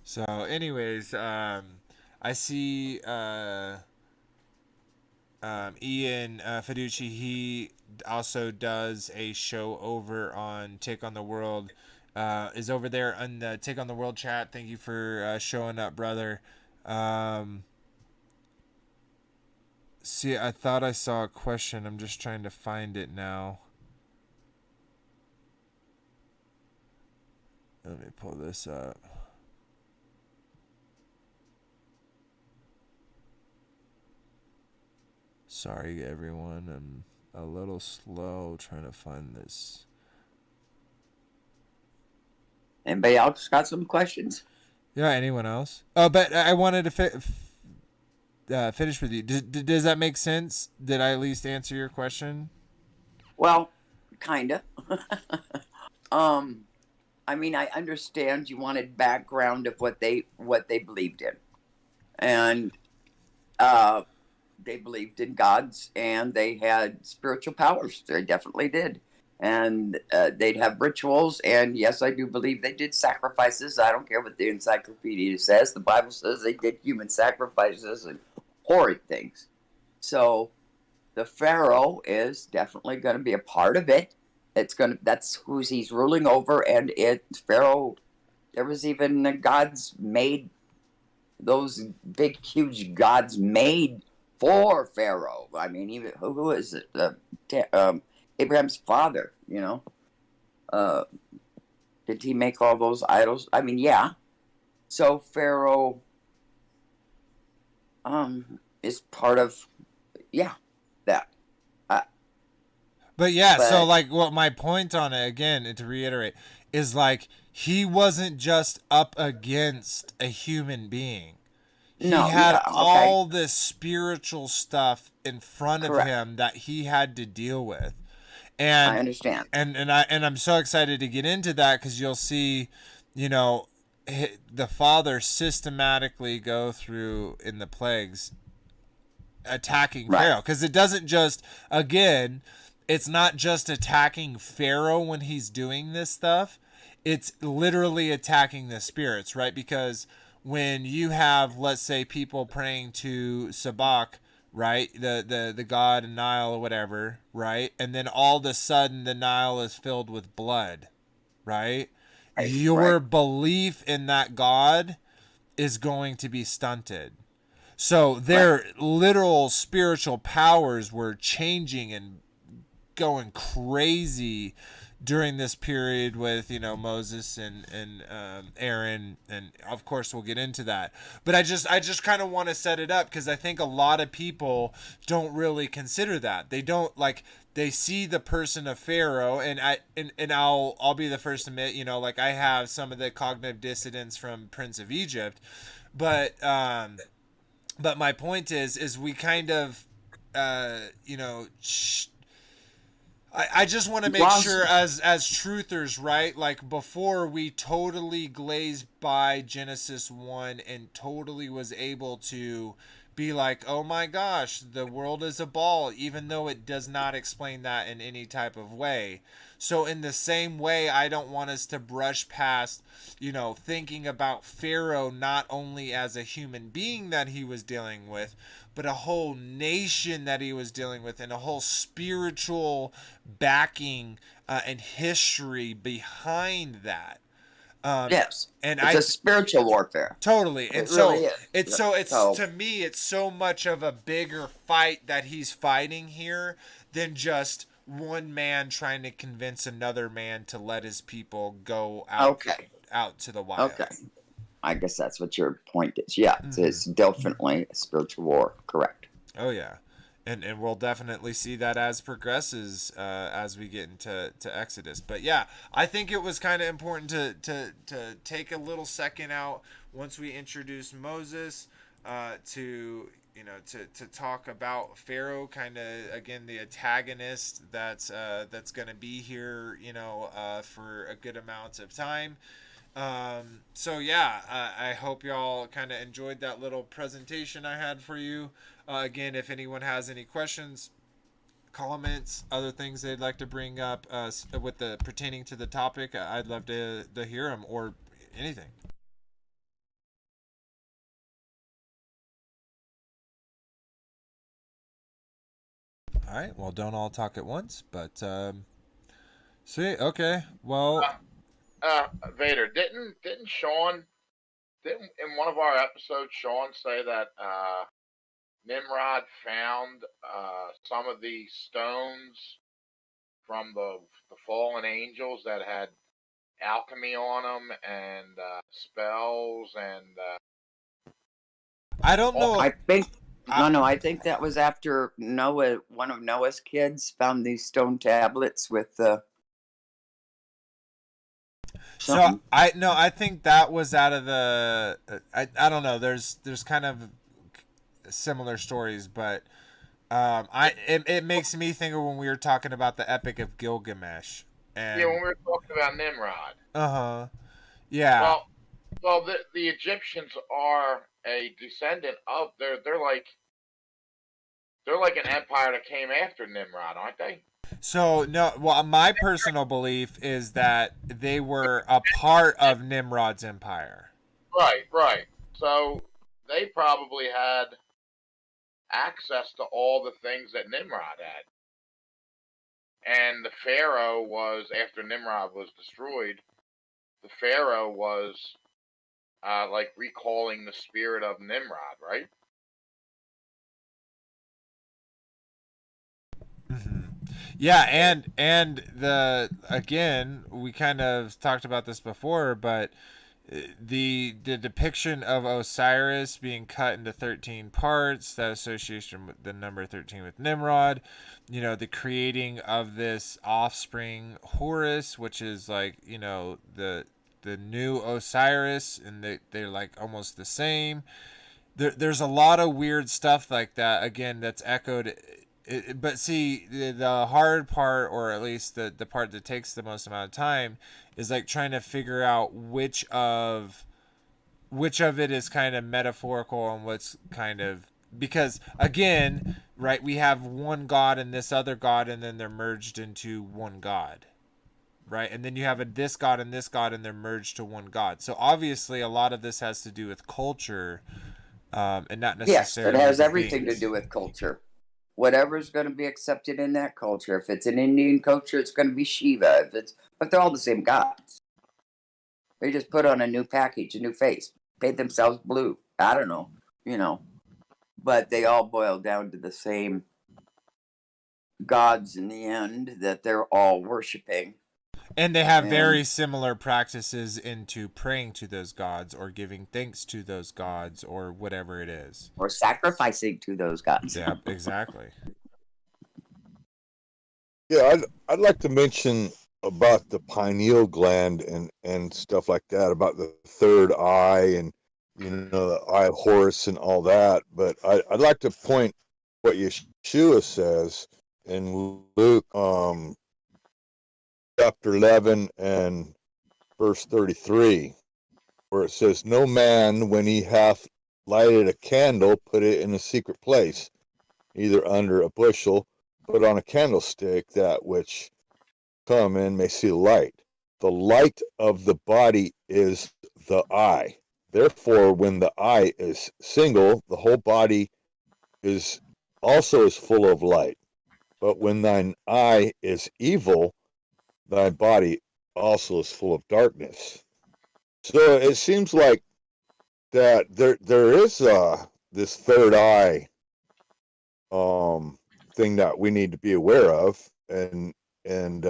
So, anyways, I see Ian Fiducci. He also does a show over on Take on the World. Is over there on the Take on the World chat. Thank you for showing up, brother. See, I thought I saw a question. I'm just trying to find it now. Let me pull this up. Sorry, everyone. I'm a little slow trying to find this. Anybody else got some questions? Yeah, anyone else? Oh, but I wanted to finish with you. Does that make sense? Did I at least answer your question? Well, kinda. I mean, I understand you wanted background of what they believed in, and they believed in gods, and they had spiritual powers. They definitely did, and they'd have rituals. And yes, I do believe they did sacrifices. I don't care what the encyclopedia says. The Bible says they did human sacrifices and horrid things. So the Pharaoh is definitely going to be a part of it. That's who he's ruling over, and Pharaoh. There was even gods made, those big, huge gods made for Pharaoh. I mean, even who is it? Abraham's father. Did he make all those idols? I mean, yeah. So Pharaoh is part of, that. But yeah, so like what my point on it, again, and to reiterate, is like he wasn't just up against a human being. He had all this spiritual stuff in front of him that he had to deal with. And I understand. And I'm so excited to get into that, because you'll see, the father systematically go through in the plagues attacking Pharaoh, because it doesn't just, again, it's not just attacking Pharaoh when he's doing this stuff. It's literally attacking the spirits, right? Because when you have, let's say, people praying to Sabak, right, the god Nile or whatever, right, and then all of a sudden the Nile is filled with blood, right? Your belief in that god is going to be stunted. So their literal spiritual powers were changing and going crazy during this period with Moses and Aaron, and of course we'll get into that. But I just kind of want to set it up, because I think a lot of people don't really consider that. They don't, like, they see the person of Pharaoh, and I'll be the first to admit, like, I have some of the cognitive dissonance from Prince of Egypt, but my point is we kind of I just want to make sure as truthers, right? Like, before we totally glazed by Genesis 1 and totally was able to be like, oh my gosh, the world is a ball, even though it does not explain that in any type of way. So in the same way, I don't want us to brush past, thinking about Pharaoh not only as a human being that he was dealing with, but a whole nation that he was dealing with, and a whole spiritual backing and history behind that. Yes, and it's a spiritual warfare. Totally, and really it's to me, it's so much of a bigger fight that he's fighting here than just one man trying to convince another man to let his people go out to the wild. Okay, I guess that's what your point is. Yeah, it's definitely a spiritual war. Correct. Oh yeah, and we'll definitely see that as progresses as we get into Exodus. But yeah, I think it was kind of important to take a little second out once we introduce Moses to to talk about Pharaoh, kind of again the antagonist that's going to be here for a good amount of time. So yeah, I hope y'all kind of enjoyed that little presentation I had for you. Again, if anyone has any questions, comments, other things they'd like to bring up with the pertaining to the topic, I'd love to hear them or anything. All right. Well, don't all talk at once, but see. Okay. Well, Vader, didn't Sean didn't in one of our episodes Sean say that Nimrod found some of the stones from the fallen angels that had alchemy on them and spells and I don't know. I think I, no, I think that was after Noah. One of Noah's kids found these stone tablets with so something. I think that was out of the. I don't know. There's kind of similar stories, but it makes me think of when we were talking about the Epic of Gilgamesh. And yeah, when we were talking about Nimrod. uh-huh. Yeah. Well, the Egyptians are a descendant of they're like an empire that came after Nimrod, aren't they? So no, well, my personal belief is that they were a part of Nimrod's empire. Right, right. So they probably had access to all the things that Nimrod had. And the Pharaoh was, after Nimrod was destroyed, the Pharaoh was like recalling the spirit of Nimrod, right? Mm-hmm. Yeah, and the again, we kind of talked about this before, but the depiction of Osiris being cut into 13 parts, that association with the number 13 with Nimrod, the creating of this offspring Horus, which is like, the new Osiris, and they're like almost the same. There's a lot of weird stuff like that, again, that's echoed. But see, the hard part, or at least the part that takes the most amount of time, is like trying to figure out which of it is kind of metaphorical and what's kind of, because again, right, we have one god and this other god, and then they're merged into one god, right? And then you have this god and this god, and they're merged to one god. So obviously a lot of this has to do with culture, and not Yes, it necessarily has the everything to beings. do with culture. Whatever's going to be accepted in that culture. If it's an Indian culture, it's going to be Shiva. But they're all the same gods. They just put on a new package, a new face, paint themselves blue. I don't know, but they all boil down to the same gods in the end that they're all worshiping. And they have very similar practices into praying to those gods or giving thanks to those gods or whatever it is. Or sacrificing to those gods. Yeah, exactly. Yeah, I'd like to mention about the pineal gland and stuff like that, about the third eye and the eye of Horus and all that. But I'd like to point what Yeshua says in Luke chapter 11 and verse 33, where it says, "No man, when he hath lighted a candle, put it in a secret place, either under a bushel, but on a candlestick, that which come in may see the light. The light of the body is the eye. Therefore, when the eye is single, the whole body is also is full of light. But when thine eye is evil, thy body also is full of darkness." So it seems like that there is this third eye thing that we need to be aware of, and it's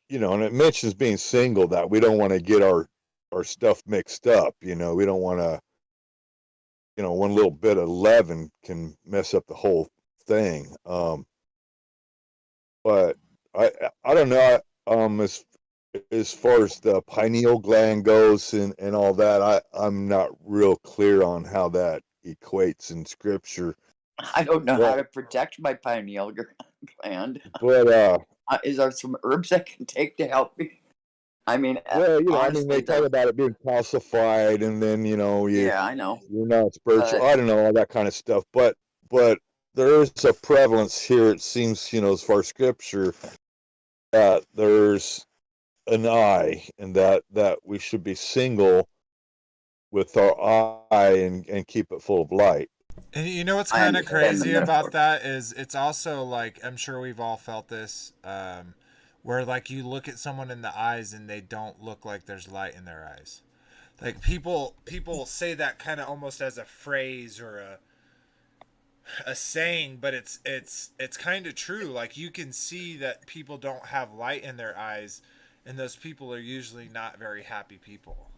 and it mentions being single, that we don't want to get our stuff mixed up. We don't want to one little bit of leaven can mess up the whole thing. But I don't know. As far as the pineal gland goes and all that, I'm not real clear on how that equates in scripture. I don't know how to protect my pineal gland. But is there some herbs I can take to help me? I mean, well, honestly, they talk about it being calcified, and then yeah, I know. you're not spiritual. I don't know, all that kind of stuff. But there is a prevalence here. It seems, as far as scripture, that there's an eye, and that we should be single with our eye and keep it full of light. And you know what's kind of crazy about that is it's also like, I'm sure we've all felt this, where like you look at someone in the eyes and they don't look like there's light in their eyes. Like people say that kind of almost as a phrase or a saying, but it's kind of true. Like you can see that people don't have light in their eyes, and those people are usually not very happy people.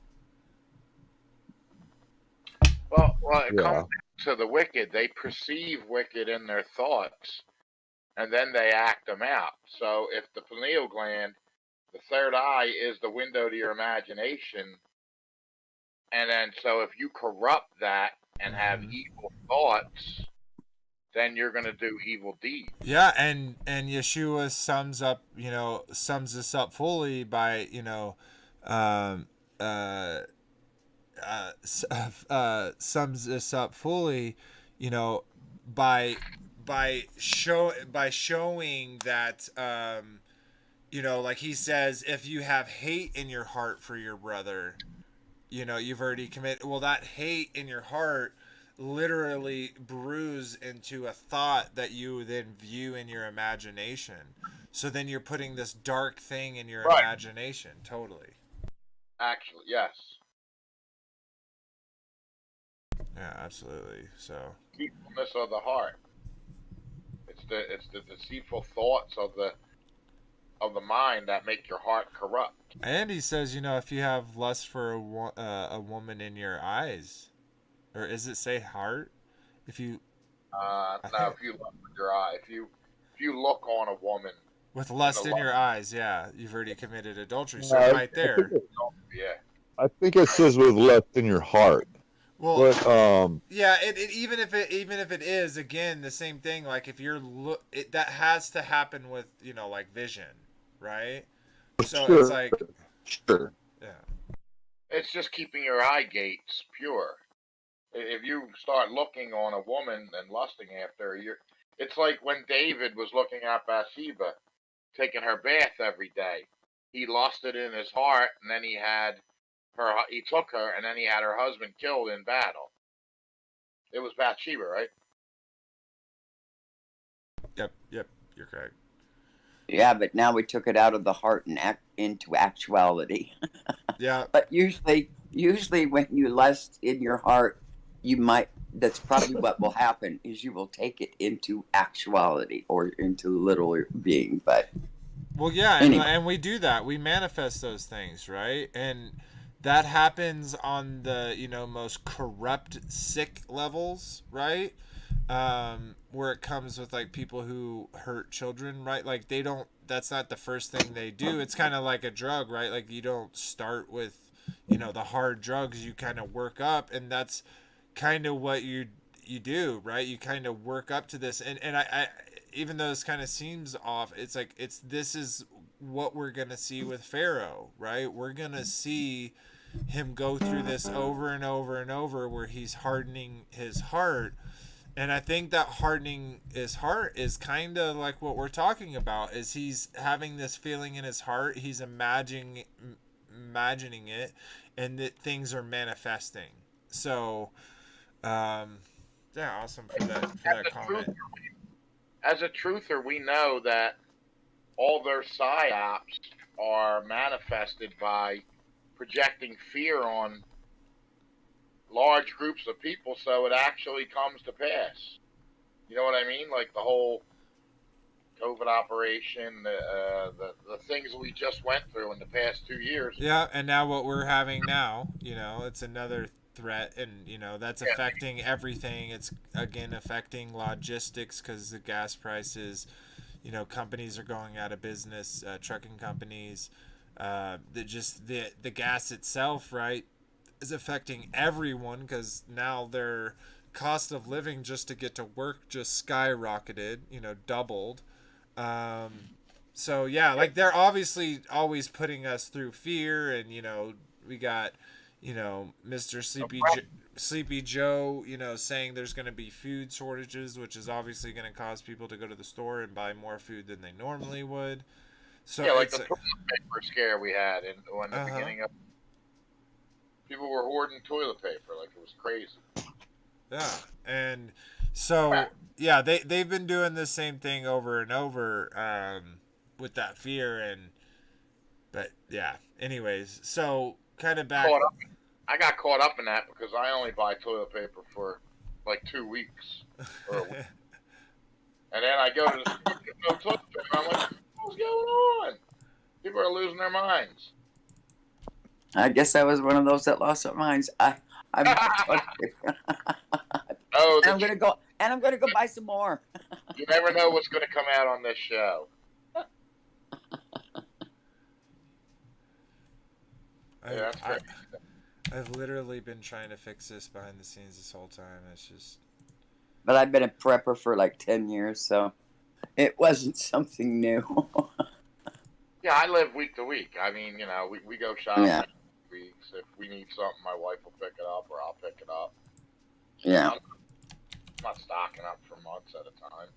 Well, it comes to the wicked. They perceive wicked in their thoughts, and then they act them out. So if the pineal gland, the third eye, is the window to your imagination, and then so if you corrupt that and have evil thoughts, then you're going to do evil deeds. Yeah, and Yeshua sums this up fully by sums this up fully, by showing that like he says, if you have hate in your heart for your brother, you've already committed. Well, that hate in your heart literally brews into a thought that you then view in your imagination. So then you're putting this dark thing in your imagination. Totally. Actually, yes. Yeah, absolutely. So deceitfulness of the heart. It's the deceitful thoughts of the mind that make your heart corrupt. And he says, if you have lust for a woman in your eyes, or is it say heart? If you if you look with your eye, if you look on a woman with lust in your eyes, yeah, you've already committed adultery. So right there, I think it says with lust in your heart. Well, but, yeah, even if it is, again, the same thing. Like if you're that has to happen with like vision, right? So sure, it's like sure, yeah, it's just keeping your eye gates pure. If you start looking on a woman and lusting after her, it's like when David was looking at Bathsheba, taking her bath every day. He lusted in his heart, and then he took her, and then he had her husband killed in battle. It was Bathsheba, right? Yep, you're correct. Yeah, but now we took it out of the heart and into actuality. Yeah. But usually when you lust in your heart, that's probably what will happen, is you will take it into actuality or into literal being. But well, yeah, anyway. and we do that. We manifest those things, right? And that happens on the most corrupt, sick levels, right? Where it comes with like people who hurt children, right? Like that's not the first thing they do. It's kind of like a drug, right? Like you don't start with the hard drugs. You kind of work up, and that's kind of what you do, right? You kind of work up to this, and I even though this kind of seems off, it's like this is what we're gonna see with Pharaoh, right? We're gonna see him go through this over and over and over, where he's hardening his heart. And I think that hardening his heart is kind of like what we're talking about, is he's having this feeling in his heart, he's imagining it, and that things are manifesting. So yeah, awesome for that comment. As a truther, we know that all their psyops are manifested by projecting fear on large groups of people, so it actually comes to pass. You know what I mean? Like the whole COVID operation, the things we just went through in the past 2 years. Yeah, and now what we're having now, it's another threat, and that's affecting everything. It's again affecting logistics because the gas prices. Companies are going out of business, trucking companies. The gas itself, right, is affecting everyone because now their cost of living just to get to work just skyrocketed, doubled. So yeah, like they're obviously always putting us through fear, and we got Mr. Sleepy Joe, saying there's going to be food shortages, which is obviously going to cause people to go to the store and buy more food than they normally would. So yeah, like the toilet paper scare we had in the beginning of. People were hoarding toilet paper like it was crazy. Yeah, and so yeah, they've been doing the same thing over and over with that fear, but yeah. Anyways, so kind of back. I got caught up in that because I only buy toilet paper for like 2 weeks or a week. And then I go to the store and no toilet paper. I'm like, what's going on? People are losing their minds. I guess I was one of those that lost their minds. I'm I'm gonna go buy some more. You never know what's gonna come out on this show. I've literally been trying to fix this behind the scenes this whole time. It's just. But I've been a prepper for like 10 years, so it wasn't something new. Yeah, I live week to week. I mean, we go shopping weeks. If we need something, my wife will pick it up, or I'll pick it up. Yeah. I'm not stocking up for months at a time.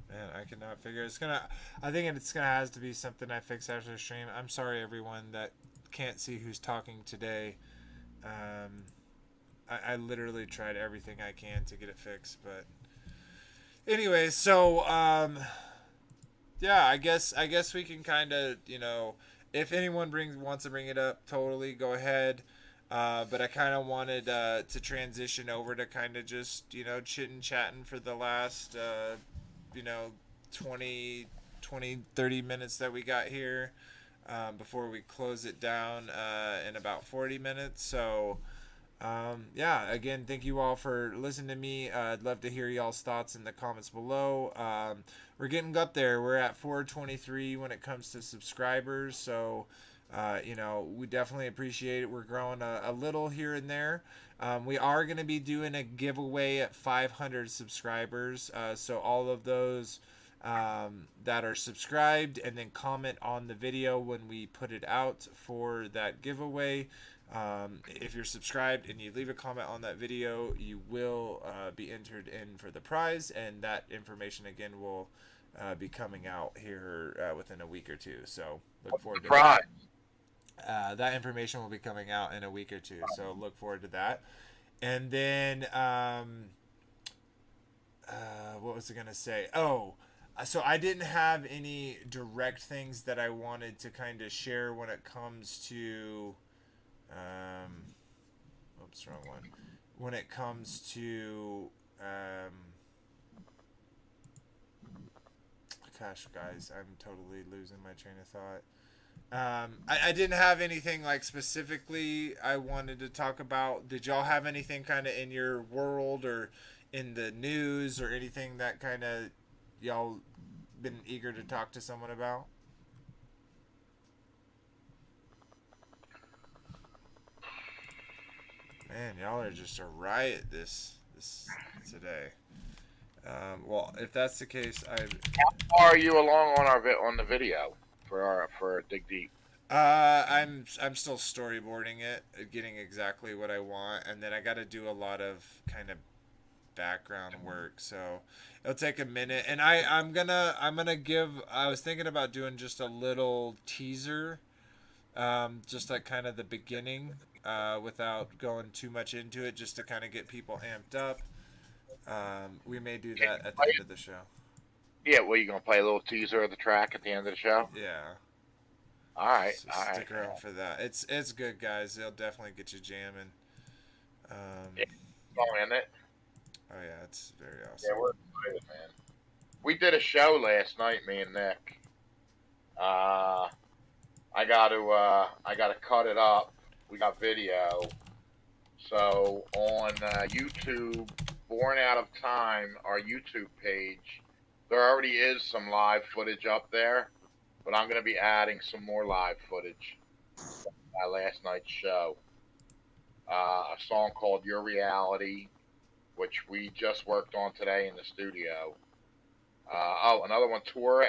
Man, I cannot figure. I think it's gonna have to be something I fix after the stream. I'm sorry, everyone that can't see who's talking today. I literally tried everything I can to get it fixed, but anyway, so yeah, I guess we can kind of if anyone wants to bring it up, totally go ahead. But I kind of wanted to transition over to kind of just chit and chatting for the last 20 30 minutes that we got here before we close it down in about 40 minutes. So yeah, again, thank you all for listening to me. I'd love to hear y'all's thoughts in the comments below. We're getting up there. We're at 423 when it comes to subscribers, so we definitely appreciate it. We're growing a little here and there. We are going to be doing a giveaway at 500 subscribers, so all of those that are subscribed and then comment on the video when we put it out for that giveaway. If you're subscribed and you leave a comment on that video, you will be entered in for the prize, and that information again will be coming out here within a week or two. So look forward to that. That information will be coming out in a week or two, so look forward to that. And then what was I gonna say? Oh, so I didn't have any direct things that I wanted to kind of share when it comes to oops, wrong one. When it comes to gosh, guys, I'm totally losing my train of thought. I didn't have anything like specifically I wanted to talk about. Did y'all have anything kind of in your world or in the news or anything that kind of y'all been eager to talk to someone about? Man, y'all are just a riot this today. Well, if that's the case, How far are you along on the video for Dig Deep? I'm still storyboarding it, getting exactly what I want, and then I got to do a lot of kind of background work, so it'll take a minute. And I'm gonna give. I was thinking about doing just a little teaser, just like kind of the beginning, without going too much into it, just to kind of get people amped up. We may do that at the end of the show. Yeah, well, you gonna play a little teaser of the track at the end of the show? Yeah. All right. So stick around for that. It's good, guys. They'll definitely get you jamming. Yeah, oh, isn't it? Oh yeah, it's very awesome. Yeah, we're excited, man. We did a show last night, me and Nick. I gotta cut it up. We got video. So on YouTube, Born Out of Time, our YouTube page, there already is some live footage up there, but I'm going to be adding some more live footage from last night's show. A song called Your Reality, which we just worked on today in the studio. Another one, Tour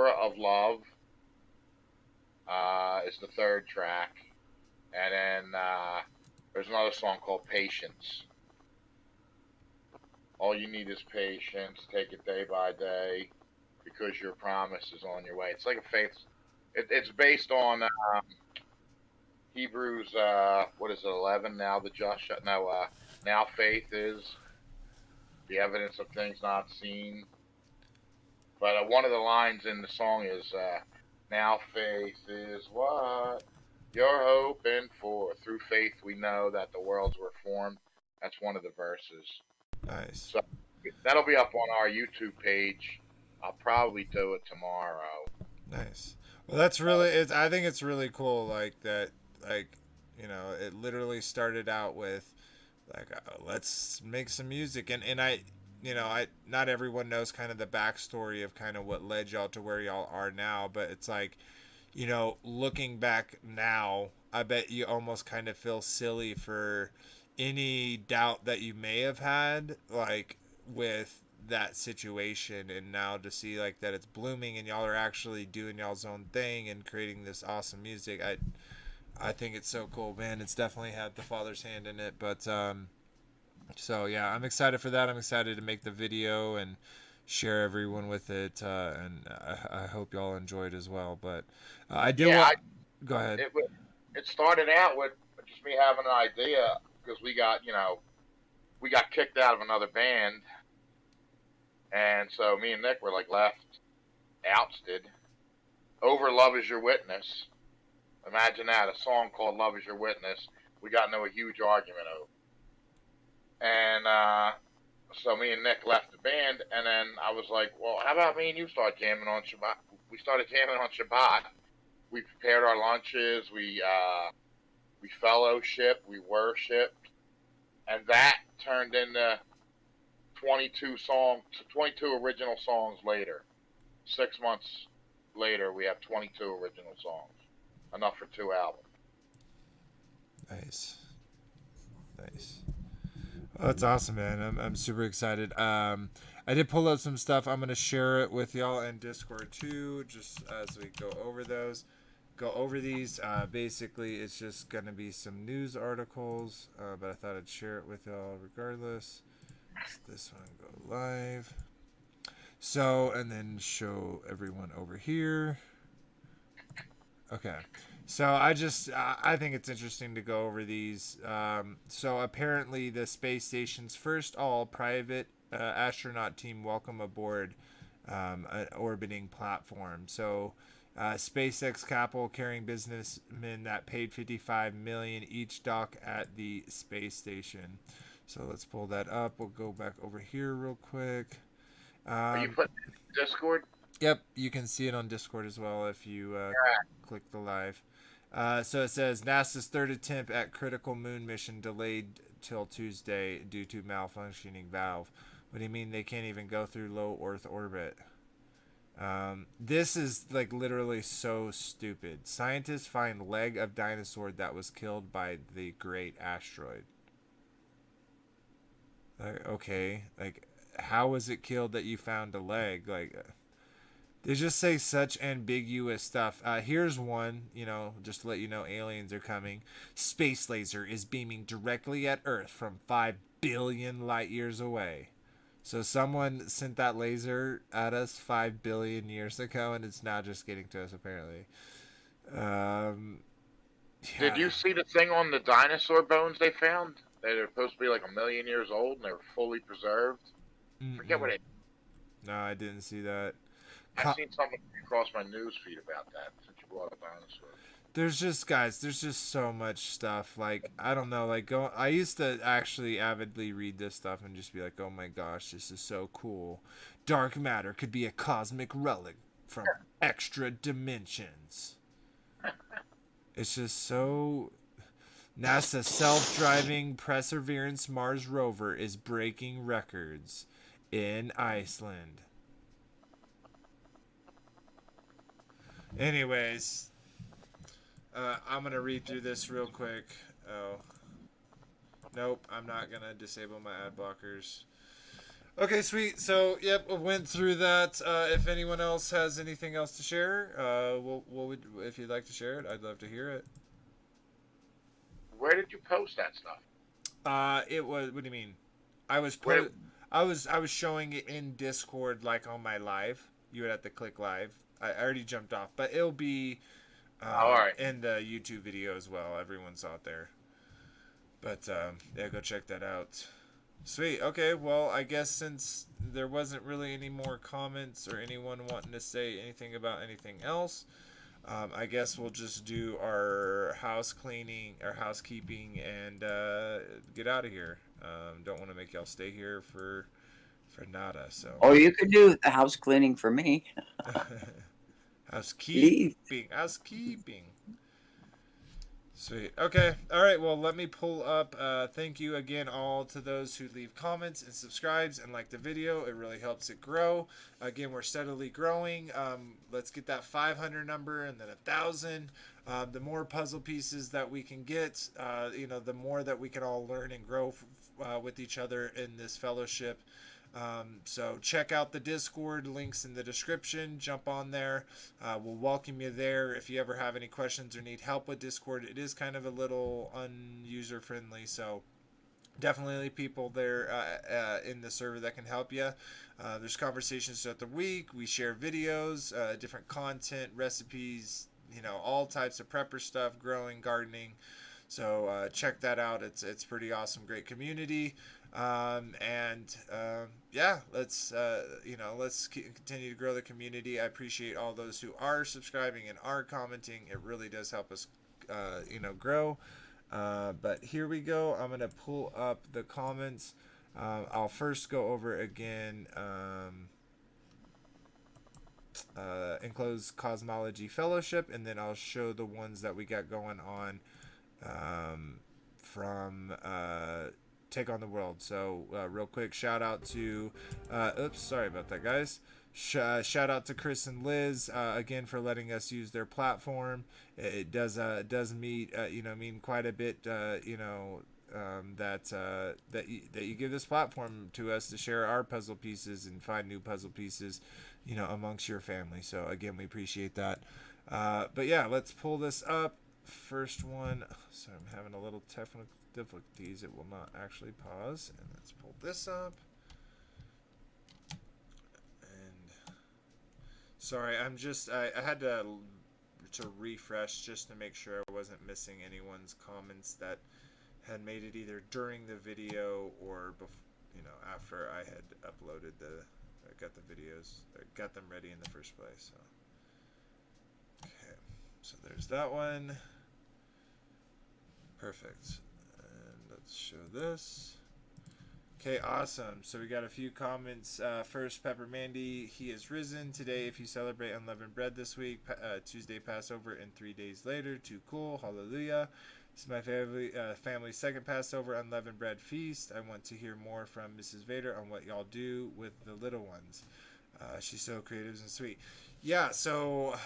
of Love, is the third track. And then there's another song called Patience. All you need is patience. Take it day by day, because your promise is on your way. It's like a faith. It's based on Hebrews. What is it? 11. Now the just. No. Now faith is the evidence of things not seen. But one of the lines in the song is, "Now faith is what you're hoping for. Through faith we know that the worlds were formed." That's one of the verses. Nice. So that'll be up on our YouTube page. I'll probably do it tomorrow. Nice. Well, that's really. I think it's really cool. Like that. Like, it literally started out with, like, let's make some music, and I not everyone knows kind of the backstory of kind of what led y'all to where y'all are now, but it's like, looking back now, I bet you almost kind of feel silly for any doubt that you may have had, like, with that situation, and now to see like that it's blooming and y'all are actually doing y'all's own thing and creating this awesome music. I think it's so cool, man. It's definitely had the Father's hand in it, but so yeah, I'm excited for that. I'm excited to make the video and share everyone with it, and I hope y'all enjoy it as well. But I do want. Go ahead. It started out with just me having an idea, because we got kicked out of another band, and so me and Nick were like left, ousted, over "Love Is Your Witness." Imagine that, a song called "Love Is Your Witness." We got into a huge argument over, and so me and Nick left the band, and then I was like, well, how about me and you start jamming on Shabbat? We started jamming on Shabbat. We prepared our lunches. We fellowship. We worshiped, and that turned into 22 original songs later. 6 months later, we have 22 original songs, enough for 2 albums. Nice. Well, that's awesome, man. I'm super excited. I did pull up some stuff. I'm gonna share it with y'all in Discord too, just as we go over these. Basically, it's just gonna be some news articles, but I thought I'd share it with y'all regardless. This one go live. So, and then show everyone over here. Okay. So I think it's interesting to go over these. So apparently the space station's first all private astronaut team welcome aboard an orbiting platform. So SpaceX capital carrying businessmen that paid $55 million each dock at the space station. So let's pull that up. We'll go back over here real quick. Are you putting it in Discord? Yep, you can see it on Discord as well if you click the live. So it says NASA's third attempt at critical moon mission delayed till Tuesday due to malfunctioning valve. What do you mean they can't even go through low Earth orbit? This is like literally so stupid. Scientists find leg of dinosaur that was killed by the great asteroid. Okay, like how was it killed that you found a leg? Like they just say such ambiguous stuff. Here's one, just to let you know aliens are coming. Space laser is beaming directly at Earth from 5 billion light years away. So someone sent that laser at us 5 billion years ago, and it's now just getting to us, apparently. Yeah. Did you see the thing on the dinosaur bones they found? They're supposed to be like 1 million years old, and they were fully preserved. Forget what it. No, I didn't see that. I've seen something across my news feed about that since you brought up dinosaurs. There's just so much stuff. Like, I don't know, I used to actually avidly read this stuff and just be like, oh my gosh, this is so cool. Dark matter could be a cosmic relic from extra dimensions. It's just so. NASA self-driving Perseverance Mars rover is breaking records in Iceland. Anyways, I'm gonna read through this real quick. Oh, nope, I'm not gonna disable my ad blockers. Okay, sweet. So, yep, we went through that. If anyone else has anything else to share, if you'd like to share it, I'd love to hear it. Where did you post that stuff? It was. What do you mean? I was I was showing it in Discord, like on my live. You would have to click live. I already jumped off, but it'll be All right. in the YouTube video as well. Everyone saw it there. But yeah, go check that out. Sweet. Okay. Well, I guess since there wasn't really any more comments or anyone wanting to say anything about anything else, I guess we'll just do our house cleaning, our housekeeping, and get out of here. Don't want to make y'all stay here for nada. So. Oh, you could do the house cleaning for me. Housekeeping. Housekeeping. Sweet. Okay. All right. Well, let me pull up. Thank you again, all to those who leave comments and subscribes and like the video. It really helps it grow. Again, we're steadily growing. Let's get that 500 number and then 1,000. The more puzzle pieces that we can get, the more that we can all learn and grow with each other in this fellowship. So check out the Discord, links in the description. Jump on there. We'll welcome you there. If you ever have any questions or need help with Discord, it is kind of a little user friendly, so definitely people there in the server that can help you. There's conversations throughout the week. We share videos, different content, recipes, all types of prepper stuff, growing, gardening. So check that out. It's pretty awesome, great community. Yeah, let's continue to grow the community. I appreciate all those who are subscribing and are commenting. It really does help us, grow. But here we go. I'm gonna pull up the comments. I'll first go over again. Enclosed Cosmology Fellowship, and then I'll show the ones that we got going on from Take on the World. So real quick, shout out to sorry about that, guys. Shout out to Chris and Liz again for letting us use their platform. It does mean quite a bit that you give this platform to us to share our puzzle pieces and find new puzzle pieces amongst your family. So again, we appreciate that. But yeah, let's pull this up. First one. Sorry, I'm having a little technical difficulties. It will not actually pause. And let's pull this up. And sorry, I had to refresh just to make sure I wasn't missing anyone's comments that had made it either during the video or after I had uploaded got the videos, got them ready in the first place. So okay, so there's that one. Perfect. And let's show this. Okay, awesome. So we got a few comments. First, Pepper Mandy, he is risen today. If you celebrate unleavened bread this week, Tuesday Passover, and 3 days later, too cool. Hallelujah. This is my family's second Passover unleavened bread feast. I want to hear more from Mrs. Vader on what y'all do with the little ones. She's so creative and sweet. Yeah, so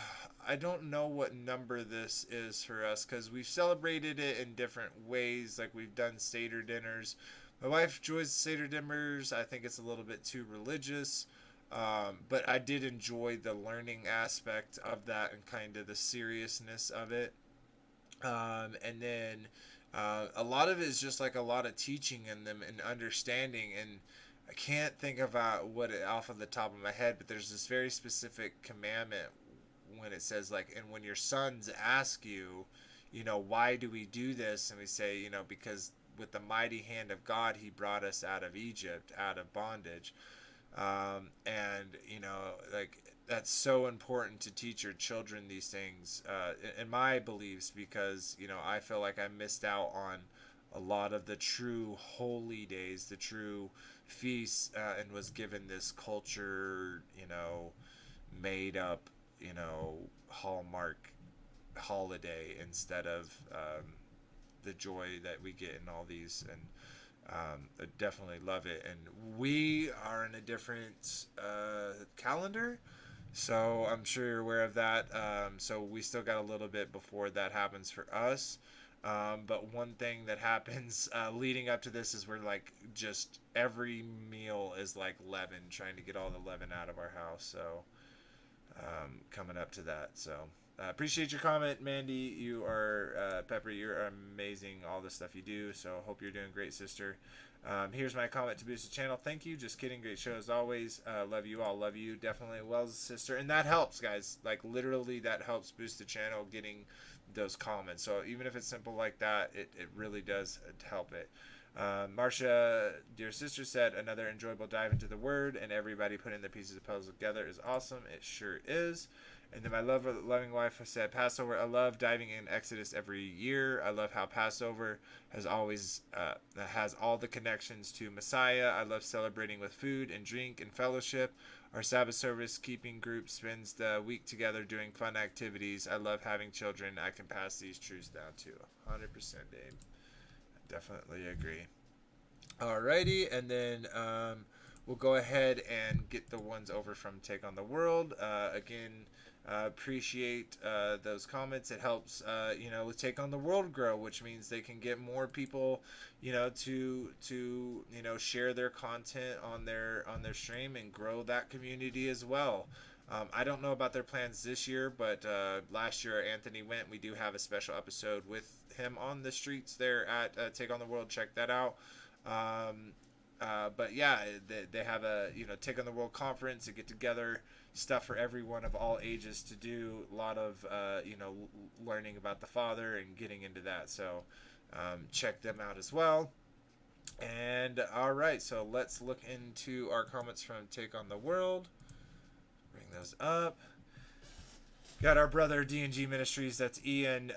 I don't know what number this is for us because we've celebrated it in different ways. Like we've done Seder dinners. My wife enjoys Seder dinners. I think it's a little bit too religious. But I did enjoy the learning aspect of that and kind of the seriousness of it. And then a lot of it is just like a lot of teaching in them and understanding. And I can't think about what it off of the top of my head, but there's this very specific commandment when it says like, and when your sons ask you, why do we do this? And we say, because with the mighty hand of God, he brought us out of Egypt, out of bondage. That's so important to teach your children these things, in my beliefs, because, I feel like I missed out on a lot of the true holy days, the true feasts, and was given this culture, made up, Hallmark holiday instead of the joy that we get in all these. And I definitely love it. And we are in a different calendar, so I'm sure you're aware of that. So we still got a little bit before that happens for us. But one thing that happens leading up to this is we're like, just every meal is like leaven, trying to get all the leaven out of our house. So coming up to that. So appreciate your comment, Mandy. You are, Pepper, you're amazing, all the stuff you do. So hope you're doing great, sister. Here's my comment to boost the channel. Thank you. Just kidding. Great show as always. Love you all. Love you. Definitely. Well, sister. And that helps, guys. Like, literally, that helps boost the channel, getting those comments. So even if it's simple like that, it really does help it. Marcia, dear sister, said another enjoyable dive into the word, and everybody putting the pieces of puzzle together is awesome. It sure is. And then my loving wife said, Passover, I love diving in Exodus every year. I love how Passover has always has all the connections to Messiah. I love celebrating with food and drink and fellowship. Our Sabbath service keeping group spends the week together doing fun activities. I love having children. I can pass these truths down to 100%, Dave. I definitely agree. Alrighty, and then we'll go ahead and get the ones over from Take on the World. Again, appreciate those comments. It helps, with Take on the World grow, which means they can get more people, to share their content on their stream and grow that community as well. I don't know about their plans this year, but last year Anthony went. We do have a special episode with him on the streets there at Take on the World. Check that out. But yeah, they have a Take on the World conference, a get together, stuff for everyone of all ages to do. A lot of learning about the Father and getting into that. So check them out as well. And all right, so let's look into our comments from Take on the World. Bring those up. Got our brother D&G Ministries. That's Ian.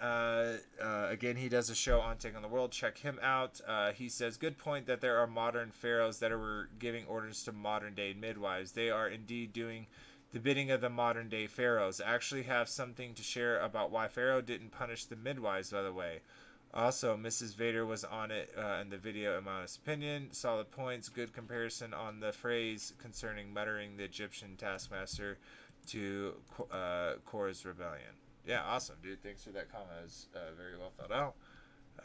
Again, he does a show on Take on the World. Check him out. He says, good point that there are modern pharaohs that are giving orders to modern day midwives. They are indeed doing the bidding of the modern day pharaohs. I actually have something to share about why Pharaoh didn't punish the midwives, by the way. Also, Mrs. Vader was on it in the video, in my honest opinion. Solid points. Good comparison on the phrase concerning muttering the Egyptian taskmaster to Korah's rebellion. Yeah, awesome, dude. Thanks for that comment. It was very well thought out.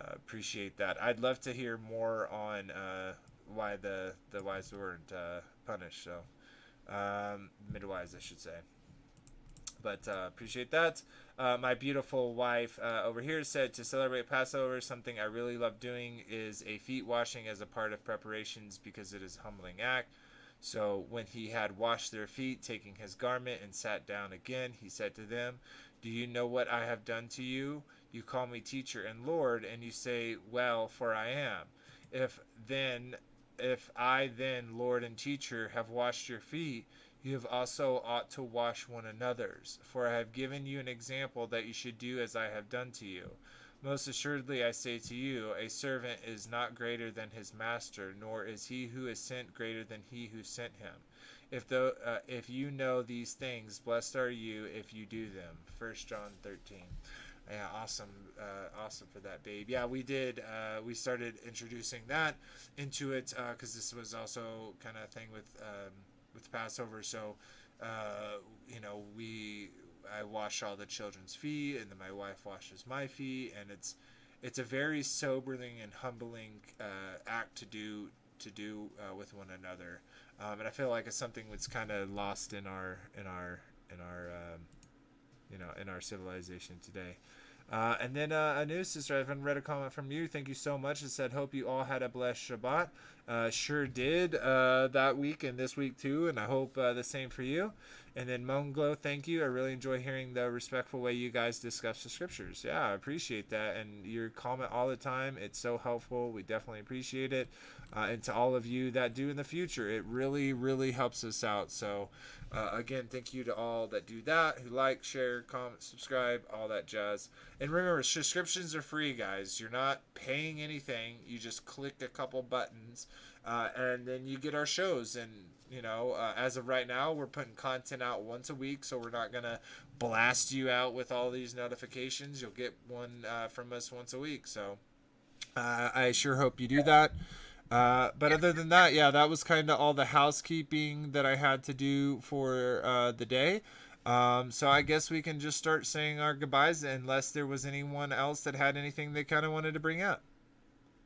Appreciate that. I'd love to hear more on why the wives weren't punished. So midwives, I should say. But appreciate that. My beautiful wife over here said, to celebrate Passover, something I really love doing is a feet washing as a part of preparations because it is a humbling act. So when he had washed their feet, taking his garment and sat down again, he said to them, do you know what I have done to you? You call me teacher and Lord, and you say, well, for I am. If I then, Lord and teacher, have washed your feet, you have also ought to wash one another's. For I have given you an example that you should do as I have done to you. Most assuredly I say to you, a servant is not greater than his master, nor is he who is sent greater than he who sent him. If you know these things, blessed are you if you do them. 1 John 13. Yeah, awesome for that, babe. Yeah, we did. We started introducing that into it because this was also kind of thing with Passover. So, I wash all the children's feet, and then my wife washes my feet, and it's a very sobering and humbling act to do with one another, and I feel like it's something that's kind of lost in our civilization today. And then a new sister, I haven't read a comment from you. Thank you so much. It said, hope you all had a blessed Shabbat. Sure did that week and this week too, and I hope the same for you. And then Monglo, thank you. I really enjoy hearing the respectful way you guys discuss the scriptures. Yeah, I appreciate that. And your comment all the time, it's so helpful. We definitely appreciate it. And to all of you that do in the future, it really, really helps us out. So again, thank you to all that do that, who like, share, comment, subscribe, all that jazz. And remember, subscriptions are free, guys. You're not paying anything. You just click a couple buttons, and then you get our shows. And as of right now, we're putting content out once a week, so we're not gonna blast you out with all these notifications. You'll get one from us once a week. So I sure hope you do that. But other than that, yeah, that was kind of all the housekeeping that I had to do for the day. So I guess we can just start saying our goodbyes, unless there was anyone else that had anything they kind of wanted to bring up.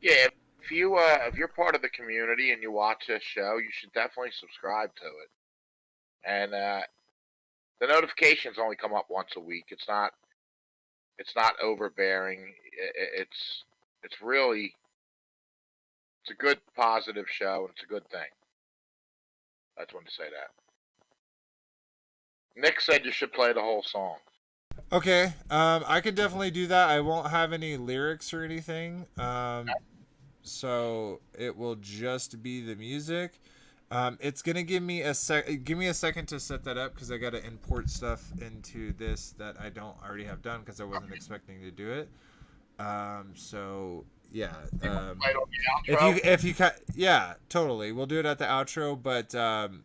Yeah, if you're part of the community and you watch this show, you should definitely subscribe to it. And the notifications only come up once a week. It's not overbearing. It's really it's a good positive show, and it's a good thing. I just wanted to say that. Nick said you should play the whole song. Okay, I could definitely do that. I won't have any lyrics or anything, so it will just be the music. It's gonna give me a second to set that up, because I gotta import stuff into this that I don't already have done, because I wasn't expecting to do it. So yeah. If you yeah, totally. We'll do it at the outro, but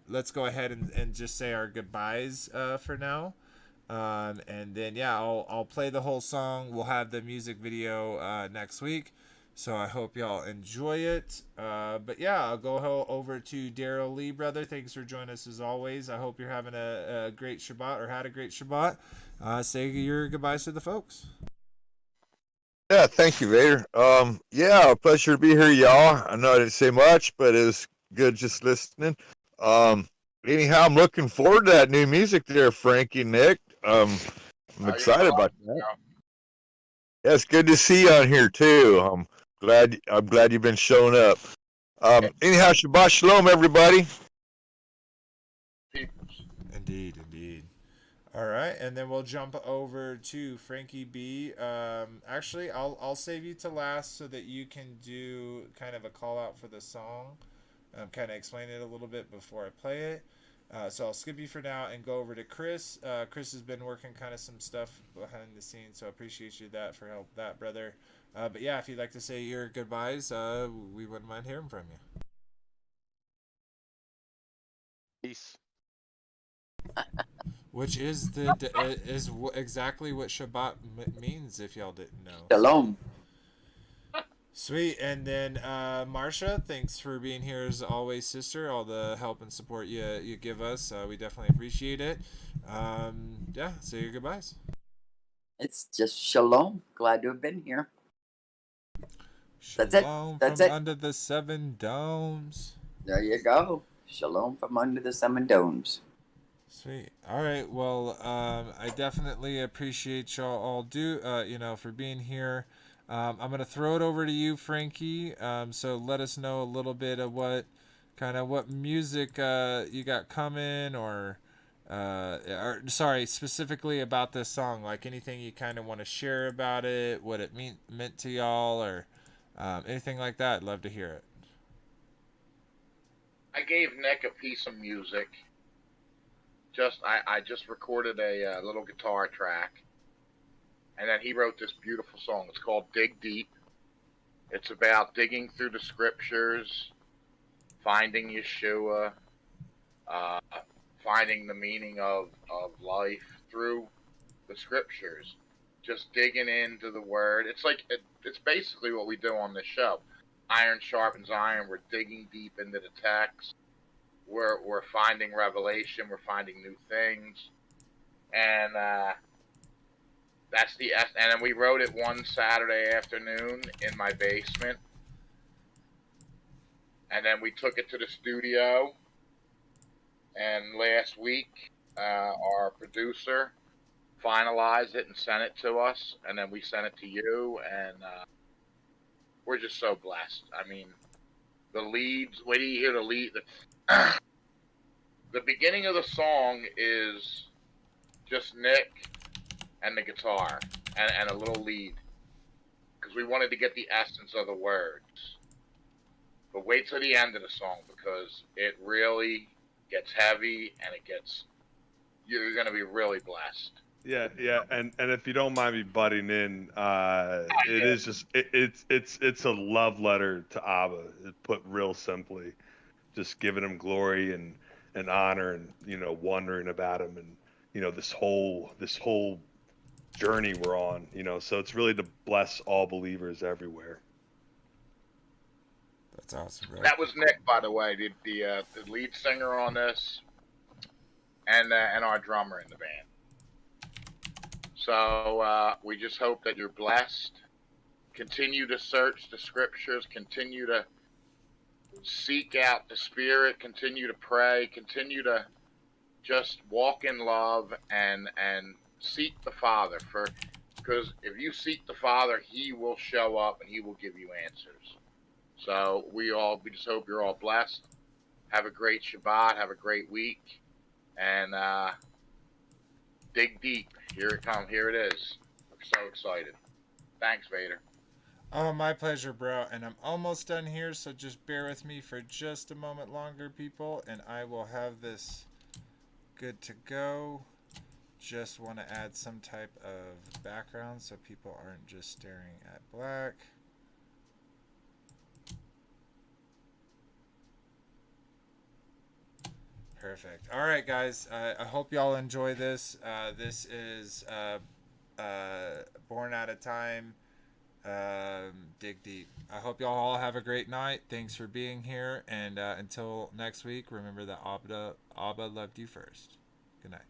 let's go ahead and just say our goodbyes for now. And then yeah, I'll play the whole song. We'll have the music video next week. So I hope y'all enjoy it. But yeah, I'll go over to Daryl Lee, brother. Thanks for joining us as always. I hope you're having a great Shabbat, or had a great Shabbat. Say your goodbyes to the folks. Yeah, thank you, Vader. Yeah, a pleasure to be here, y'all. I know I didn't say much, but it was good just listening. Anyhow, I'm looking forward to that new music there, Frankie, Nick. I'm excited about that. Yeah, it's good to see you on here too. I'm glad you've been showing up. Anyhow, Shabbat Shalom, everybody. Indeed. All right, and then we'll jump over to Frankie B. Actually, I'll save you to last so that you can do kind of a call out for the song. Kind of explain it a little bit before I play it. So I'll skip you for now and go over to Chris. Chris has been working kind of some stuff behind the scenes, so I appreciate you that, brother. But yeah, if you'd like to say your goodbyes, we wouldn't mind hearing from you. Peace. Which is exactly what Shabbat means, if y'all didn't know. Shalom. Sweet. And then Marsha, thanks for being here as always, sister. All the help and support you give us, we definitely appreciate it. Yeah, say your goodbyes. It's just shalom. Glad to have been here. Shalom That's from it. under the 7 domes. There you go. Shalom from under the 7 domes. Sweet. All right. Well, I definitely appreciate y'all all for being here. I'm gonna throw it over to you, Frankie. So let us know a little bit of what music you got coming, or sorry, specifically about this song. Like anything you kind of want to share about it, what it meant to y'all, or anything like that. I'd love to hear it. I gave Nick a piece of music. I just recorded a little guitar track, and then he wrote this beautiful song. It's called Dig Deep. It's about digging through the scriptures, finding Yeshua, finding the meaning of life through the scriptures. Just digging into the word. It's basically what we do on this show. Iron sharpens iron. We're digging deep into the text. We're finding revelation. We're finding new things, and that's the and then we wrote it one Saturday afternoon in my basement, and then we took it to the studio. And last week, our producer finalized it and sent it to us, and then we sent it to you, and we're just so blessed. I mean, the leads. Wait till you hear the lead. The beginning of the song is just Nick and the guitar and a little lead, because we wanted to get the essence of the words. But wait till the end of the song, because it really gets heavy, and you're going to be really blessed. Yeah, and if you don't mind me butting in, it's a love letter to ABBA, put real simply, just giving him glory and and honor and, wondering about him and, this whole journey we're on, so it's really to bless all believers everywhere. That's awesome, bro. That was Nick, by the way, the lead singer on this, and our drummer in the band. So we just hope that you're blessed. Continue to search the scriptures. Continue to seek out the Spirit. Continue to pray. Continue to just walk in love and seek the Father, because if you seek the Father, He will show up and He will give you answers. So we just hope you're all blessed. Have a great Shabbat. Have a great week, and dig deep. Here it comes. Here it is. I'm so excited. Thanks, Vader. Oh, my pleasure, bro. And I'm almost done here, so just bear with me for just a moment longer, people, and I will have this good to go. Just want to add some type of background so people aren't just staring at black. Perfect. All right, guys. I hope y'all enjoy this. This is Born Out of Time. Dig Deep. I hope y'all all have a great night. Thanks for being here. And until next week, remember that ABBA loved you first. Good night.